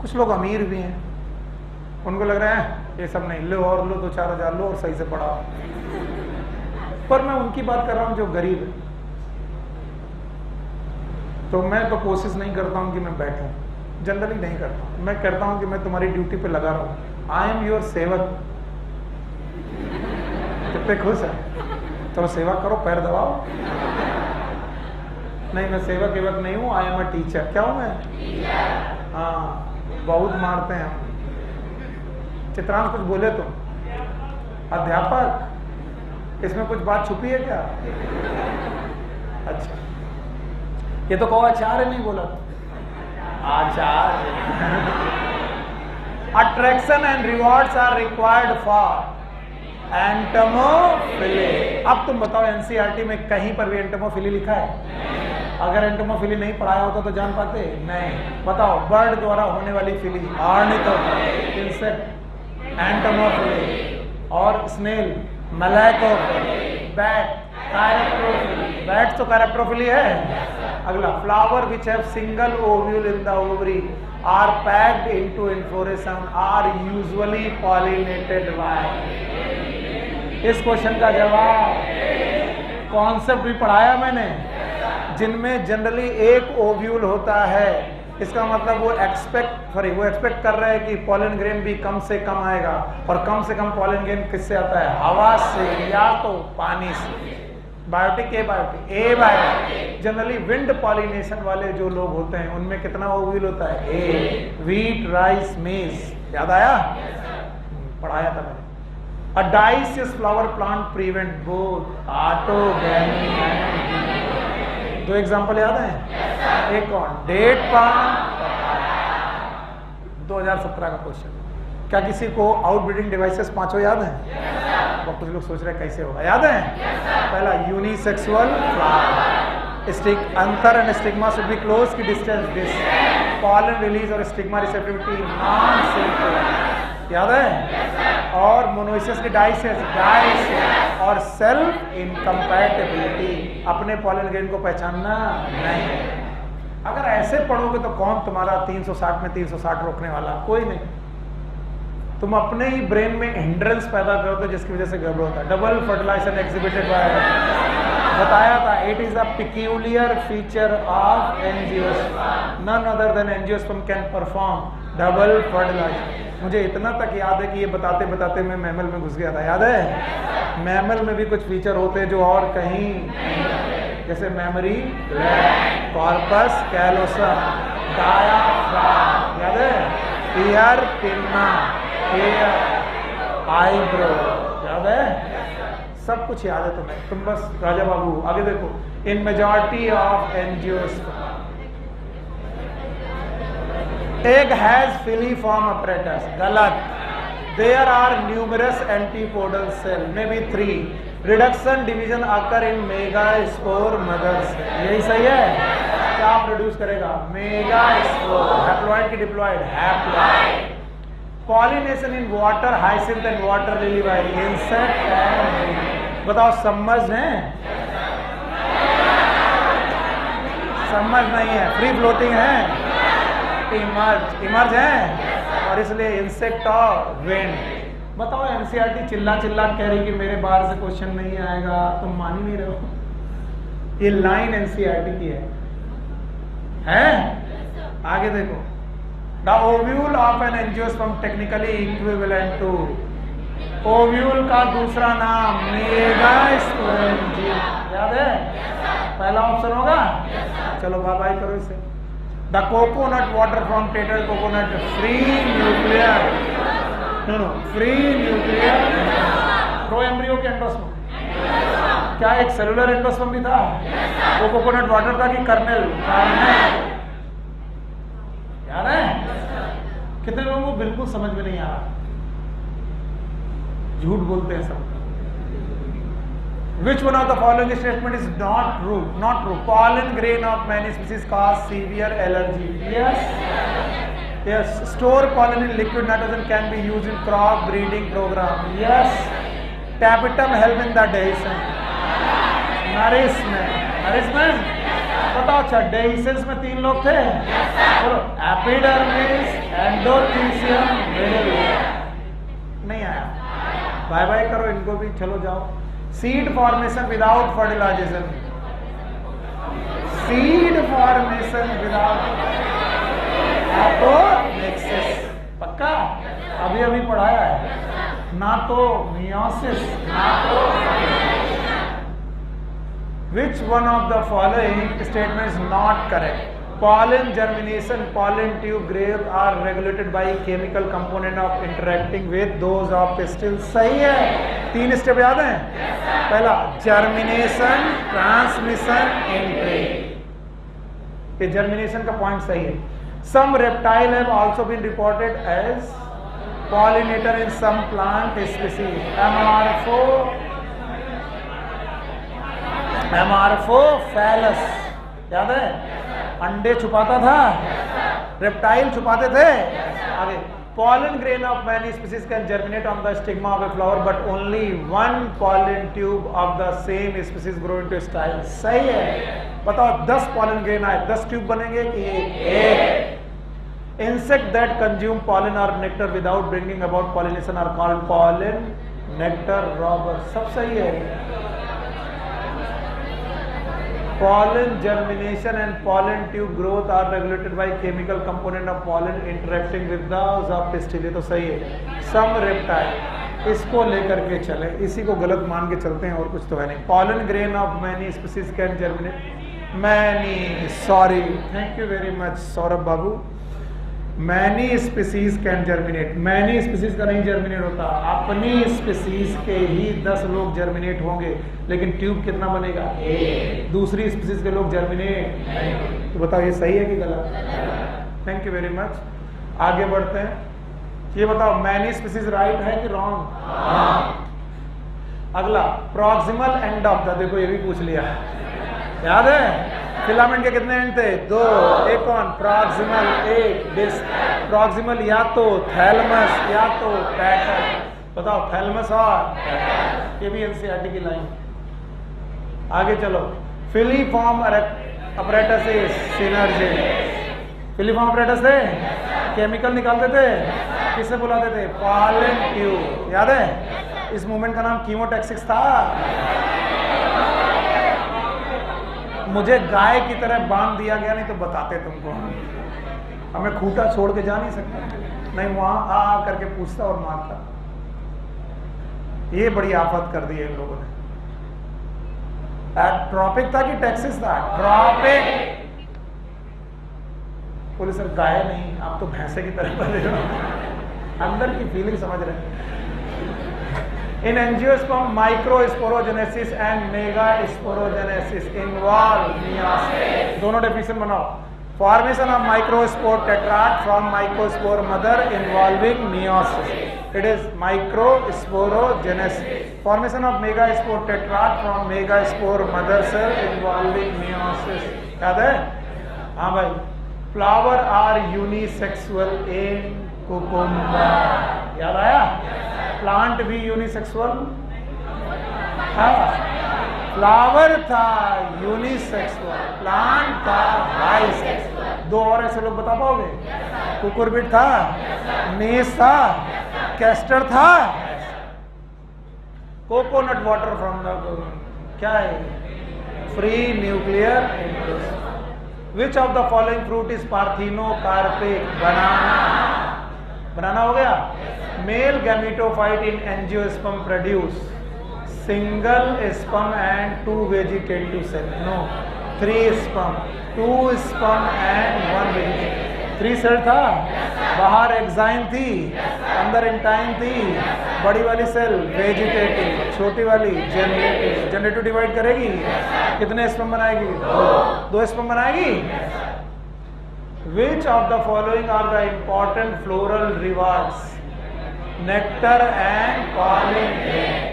कुछ लोग अमीर भी हैं, उनको लग रहा है ये सब नहीं, लो और लो 2-4 हज़ार लो और सही से पढ़ाओ। पर मैं उनकी बात कर रहा हूँ जो गरीब है। तो मैं तो कोशिश नहीं करता हूँ कि मैं बैठूं, जनरली नहीं करता। मैं करता हूँ कि मैं तुम्हारी ड्यूटी पे लगा रहा हूँ। आई एम योर सेवक। कितने खुश है, चलो सेवा करो, पैर दबाओ। नहीं, मैं सेवक वेवक नहीं हूँ, आई एम अ टीचर। क्या हूँ मैं? हाँ, बहुत मारते हैं हम। चित्रांश कुछ बोले तुम? अध्यापक, इसमें कुछ बात छुपी है क्या? अच्छा, ये तो कहो आचार्य नहीं बोला। Acharya. Attraction and rewards are required for entomophily. अब तुम बताओ एनसीईआरटी में कहीं पर भी एंटोमोफिली लिखा है? अगर एंटोमोफिली नहीं पढ़ाया होता तो जान पाते? नहीं। बताओ, बर्ड द्वारा होने वाली फिली, ऑर्निथोफिली, इंसेक्ट एंटोमोफिली, और snail malacophily, bat chiropterophily. Bat तो काइरोप्रोफिली है। अगला, flower which have single ovule in the ovary are packed into inflorescence are usually pollinated by. इस क्वेश्चन का जवाब, कॉन्सेप्ट भी पढ़ाया मैंने, जिनमें जनरली एक ओव्यूल होता है। इसका मतलब वो एक्सपेक्ट कर रहे हैं कि पॉलन ग्रेन भी कम से कम आएगा, और कम से कम पॉलन ग्रेन किससे आता है? हवा से या तो पानी से। Biotic, abiotic. Generally wind pollination वाले जो लोग होते हैं उनमें कितना ओव्यूल होता है? ए। व्हीट, राइस, मेज। याद आया? पढ़ाया था मैंने। A dioecious flower plant prevent both autogamy and 2 example याद है? एक कौन? डेट पाम, 2017 का क्वेश्चन। क्या किसी को आउटब्रीडिंग डिवाइसेस 5 याद हैं? बहुत कुछ लोग सोच रहे हैं कैसे होगा। याद है? पहला, यूनिसेक्सुअल फ्लावर, स्टिक अंतर and stigma should be close की डिस्टेंस दिस, पॉलन रिलीज और स्टिग्मा रिसेप्टिविटी नॉन सिंपल। याद है? और मोनोइसिस की डाइसिस और सेल्फ इनकम्पैटिबिलिटी, अपने पॉलन ग्रेन को पहचानना नहीं। अगर ऐसे पढ़ोगे तो कौन तुम्हारा 360 में 360 रोकने वाला? कोई नहीं। तुम अपने ही ब्रेन में हिंड्रेंस पैदा करते जिसकी वजह से गड़बड़ होता है। डबल फर्टिलाइजेशन एग्जिबिटेड बाय, बताया था, it is a peculiar feature of angiosperm, none other than angiosperm can perform double fertilization. मुझे इतना तक याद है कि ये बताते बताते मैं मैमल में घुस गया था। याद है? मैमल में भी कुछ फीचर होते हैं जो और कहीं, जैसे मेमोरी, कॉर्पस कैलोसम, डायाफ्राम, याद है? ईयर पिन्ना, आईब्रो, याद है? सब कुछ याद है तुम्हें। तुम बस राजा बाबू आगे देखो। इन majority of angiosperm egg has filiform apparatus. गलत। There are numerous antipodal cell, maybe 3. Reduction division occur in megaspore mother cell. यही सही है? क्या प्रोड्यूस करेगा? मेगास्पोर। हैप्लॉइड की diploid? Haploid. Pollination in water, hyacinth and water lily by insect and, बताओ submerged है? Submerged नहीं है, फ्री फ्लोटिंग है, इमर्ज है, और इसलिए इंसेक्ट और विंड। बताओ एनसीईआरटी चिल्ला चिल्ला कह रही कि मेरे बाहर से क्वेश्चन नहीं आएगा, तुम मान ही नहीं रहे हो। ये लाइन एनसीईआरटी की है? आगे देखो, the ovule of an angiosperm technically equivalent to, ovule का दूसरा नाम मेगास्पोरेंजियम। याद है? पहला ऑप्शन होगा। चलो बाय बाय करो इसे। The coconut water from tater coconut free nuclear, no, free nuclear pro-embryo के एंडोस्पर्म। क्या एक सेलुलर एंडोस्पर्म भी था? वो कोकोनट वाटर था कि कर्नेल? यार है? कितने लोगों को बिल्कुल समझ में नहीं आ रहा, झूठ बोलते हैं सब। Which one of the following statement is not true? Not true. Pollen grain of many species cause severe allergy. Yes. Yes. Store pollen in liquid nitrogen can be used in crop breeding program. Yes. Tapetum help in the digestion. Nourishment. बताओ अच्छा dehiscence में 3 लोग थे. बोलो epidermis, endothecium, middle. नहीं आया. Bye bye करो इनको भी. चलो जाओ. Seed formation without fertilization. Seed formation without apomixis. पक्का अभी पढ़ाया है. ना तो मियोसिस ना तो. Which one of the following statements not correct? Pollen germination, pollen tube growth are regulated by chemical component of interacting with those of pistil. सही है. 3 स्टेप याद हैं? पहला जर्मिनेशन, ट्रांसमिशन, एंट्री. ये जर्मिनेशन का पॉइंट सही है. Some reptile have also been reported as pollinator in some plant species. एमार्फोफैलस याद है? अंडे छुपाता था. रेप्टाइल छुपाते थे. आगे pollen grain of many species can germinate on the stigma of a flower but only one pollen tube of the same species grow into style. सही है. बताओ 10 pollen grain आए 10 ट्यूब बनेंगे कि एक? Insect that consume pollen or nectar without bringing about pollination are called pollen nectar robbers. सब सही है. Pollen germination and pollen tube growth are regulated by chemical component of pollen interacting with those of pistil. ये तो सही है. Some reptile. इसको लेकर के चले. इसी को गलत मान के चलते हैं और कुछ तो है नहीं. Pollen grain of many species can germinate. Many. Sorry. Thank you very much Saurabh Babu. Many species can germinate. Many species का नहीं जर्मिनेट होता. अपनी स्पीसीज के ही 10 लोग जर्मिनेट होंगे लेकिन ट्यूब कितना बनेगा? दूसरी स्पीसीज के लोग जर्मिनेट नहीं. तो बताओ ये सही है कि गलत? Thank you very much. आगे बढ़ते हैं. ये बताओ मैनी स्पीसीज राइट है कि रॉन्ग? अगला प्रॉक्सिमल एंड ऑफ द. देखो ये भी पूछ लिया. याद है? फिलामेंट के कितने एंड थे? 2. एक कौन? प्रॉक्सिमल. एक डिस्क. प्रॉक्सिमल या तो थैलमस या तो पैटल. बताओ थैलमस और ये भी एनसीईआरटी की लाइन. आगे चलो. Filiform apparatus synergy. Filiform apparatus थे. केमिकल निकालते थे. किससे बुलाते थे? Pollen tube. याद है? इस मूवमेंट का नाम कीमोटैक्सिस था. मुझे गाय की तरह बांध दिया गया, नहीं तो बताते तुमको. हमें खूंटा छोड़ के जा नहीं सकता. नहीं वहां आ करके पूछता और मारता. ये बड़ी आफत कर दी है इन लोगों ने. ट्रॉपिक था कि टैक्सिस था? ट्रॉपिक. बोले सर गाय नहीं, आप तो भैंसे की तरह बन रहे हो. अंदर की फीलिंग समझ रहे हैं. In angiosperm, microsporogenesis and megasporogenesis involve meiosis. दोनों डेफिनेशन बनाओ. Formation of microspore tetrad from microspore mother involving meiosis. It is microsporogenesis. Formation of megaspore tetrad from megaspore mother cell involving meiosis. याद है? हाँ भाई. Flower are unisexual in cucumber. याद आया? Plant भी unisexual था. फ्लावर था यूनिसेक्सुअल, प्लांट था बाइसेक्सुअल. 2 और ऐसे लोग बता पाओगे? कुकुरबिट था, मेस था, कैस्टर था, कोकोनट वाटर फ्रॉम द क्या है? Free nuclear intros. Which of the following fruit is parthenocarpic? Banana हो गया. Male gametophyte in angiosperm produce single sperm and 2 vegetative cell. No, 3 sperm, 2 sperm and 1 vegetative. 3 cell था. बाहर exine थी, अंदर intine थी. बड़ी वाली सेल वेजिटेटिव, छोटी वाली जेनरेटिव. जेनरेटिव डिवाइड करेगी, कितने स्पर्म बनाएगी? 2 स्पर्म बनाएगी. Which of the following are the important floral rewards? Nectar and pollen.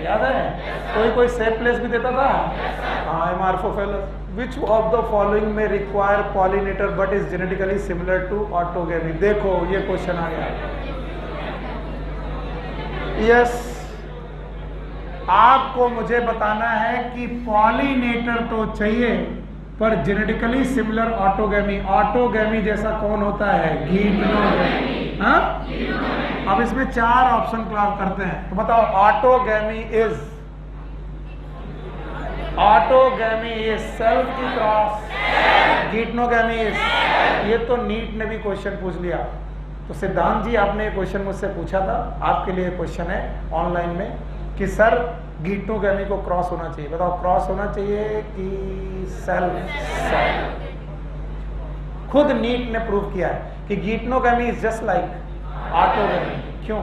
याद है? कोई सेफ प्लेस भी देता था। हाँ, Amorphophallus. Which of the following में require pollinator but is genetically similar to autogamy? देखो ये क्वेश्चन आ गया। यस, आपको मुझे बताना है कि पॉलिनेटर तो चाहिए पर जेनेटिकली सिमिलर ऑटोगेमी। ऑटोगेमी जैसा कौन होता है? गीटोगेमी। हाँ, अब इसमें 4 ऑप्शन क्लास करते हैं, तो बताओ। ऑटोगेमी इज सेल्फ की क्रॉस। गीटनोगेमी इज, ये तो नीट ने भी क्वेश्चन पूछ लिया। तो सिद्धांत जी, आपने क्वेश्चन मुझसे पूछा था, आपके लिए क्वेश्चन है ऑनलाइन में कि सर गीटोगेमी को क्रॉस होना चाहिए। बताओ, क्रॉस होना चाहिए कि सेल्फ? खुद नीट ने प्रूव किया है कि गीटोगेमी इज जस्ट लाइक ऑटोगेमी। क्यों?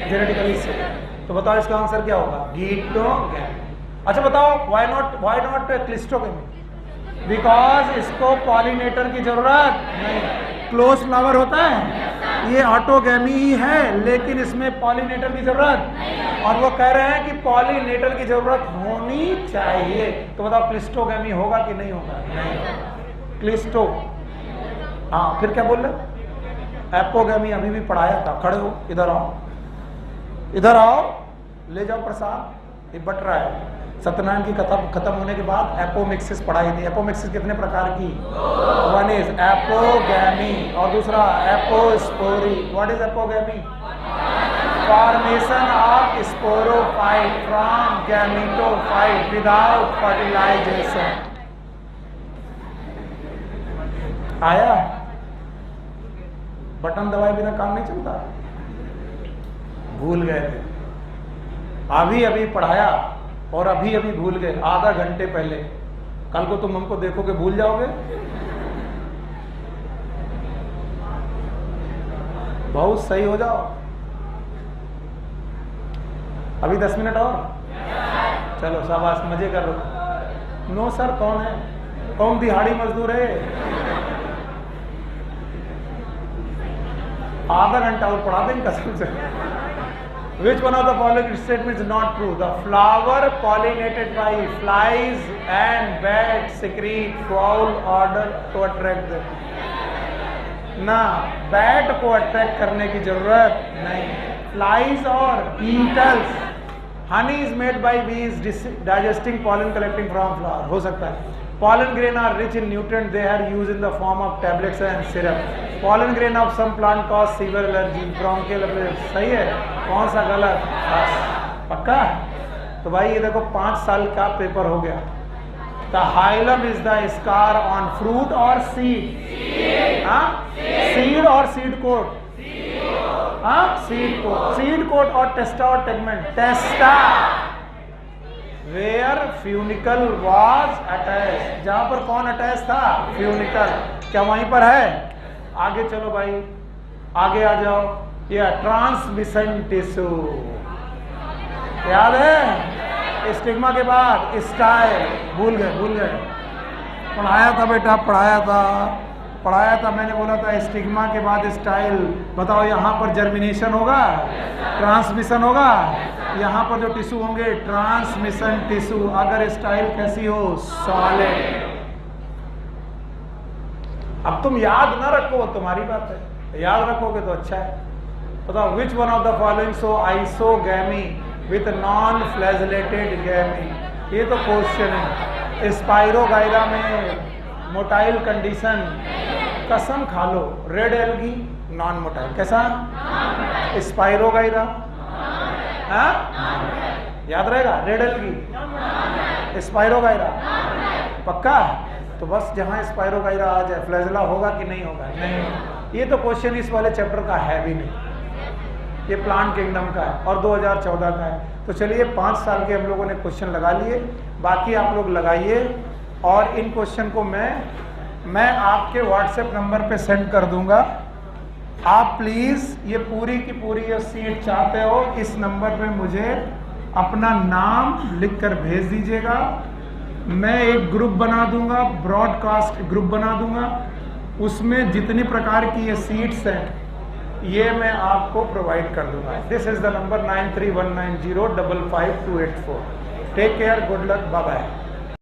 जेनेटिकली से। तो बताओ इसका आंसर क्या होगा? गीटोगेमी। अच्छा बताओ, व्हाई नॉट क्लिस्टोगेमी? बिकॉज इसको पॉलिनेटर की जरूरत नहीं। क्लोज फ्लावर होता है, ये ऑटोगेमी ही है, लेकिन इसमें पॉलिनेटर की जरूरत, और वो कह रहे हैं कि पॉलिनेटर की जरूरत होनी चाहिए। तो बताओ क्लिस्टोगेमी होगा कि नहीं होगा? नहीं। क्लिस्टो। हाँ, फिर क्या बोल रहे? एपोगेमी अभी भी पढ़ाया था। खड़े हो, इधर आओ, इधर आओ, ले जाओ प्रसाद, ये बट रहा है। सत्यनारायण की खत्म होने के बाद एपोमिक्सिस पढ़ाई थी। एपोमिक्सिस कितने प्रकार की? वन इज एपोगेमी और दूसरा apospory. What is apogamy? Formation of sporophyte from gametophyte without fertilization. आया? बटन दबाए बिना काम नहीं चलता। भूल गए थे, अभी पढ़ाया और अभी भूल गए, आधा घंटे पहले। कल को तुम हमको देखोगे, भूल जाओगे। बहुत सही हो जाओ। अभी 10 मिनट और, चलो शाबाश, मजे कर लो। नो सर, कौन है? कौन दिहाड़ी मजदूर है? आधा घंटा और पढ़ा दें कसम से। Which one of the following statements is not true? The flower pollinated by flies and bats secrete foul odor to attract them. ना, बैट को अट्रैक्ट करने की जरूरत नहीं। फ्लाइज और beetles, honey is made by bees digesting pollen collecting from flower। हो सकता है। Pollen grain are rich in nutrients. They are used in the form of tablets and syrup. Pollen grain of some plant cause severe allergy, bronchial allergy। सही है? कौन सा गलत? पक्का? तो भाई ये देखो 5 साल का पेपर हो गया। The hilum is the scar on fruit or seed? हाँ? Seed or seed coat? हाँ? Seed coat। Seed coat और testa और tegment? Testa। Where funicle was attached? जहां पर कौन अटैच था? फ्यूनिकल। क्या वहीं पर है? आगे चलो भाई, आगे आ जाओ। ये ट्रांसमिशन टिश्यू याद है? स्टिग्मा के बाद स्टाइल। भूल गए। पढ़ाया था बेटा, पढ़ाया था। मैंने बोला था स्टिग्मा के बाद स्टाइल। बताओ यहाँ पर जर्मिनेशन होगा, ट्रांसमिशन होगा। यहाँ पर जो टिश्यू होंगे ट्रांसमिशन टिश्यू। अगर स्टाइल कैसी हो? सॉलिड। अब तुम याद ना रखो, तुम्हारी बात है, याद रखोगे तो अच्छा है। बताओ which one of the following so isogamy with non flagellated gamy. ये तो क्वेश्चन है। स्पाइरोगाइरा में मोटाइल कंडीशन, कसम खा लो, रेड एल्गी नॉन मोटाइल। कैसा? स्पाइरोगाइरा, हाँ याद रहेगा? रेड एल्गी, स्पाइरोगाइरा, पक्का? तो बस जहां स्पाइरोगाइरा आ जाए, फ्लैजेला होगा कि नहीं होगा? नहीं। ये तो क्वेश्चन इस वाले चैप्टर का है भी नहीं, ये प्लांट किंगडम का है और 2014 का है। तो चलिए 5 साल के हम लोगों ने क्वेश्चन लगा लिए, बाकी आप लोग लगाइए। और इन क्वेश्चन को मैं आपके व्हाट्सएप नंबर पे सेंड कर दूंगा। आप प्लीज ये पूरी की पूरी ये सीट चाहते हो, इस नंबर पे मुझे अपना नाम लिखकर भेज दीजिएगा। मैं एक ग्रुप बना दूंगा, ब्रॉडकास्ट ग्रुप बना दूंगा। उसमें जितनी प्रकार की ये सीट्स हैं ये मैं आपको प्रोवाइड कर दूंगा। This is the number 9319055284। Take care, good luck, bye bye.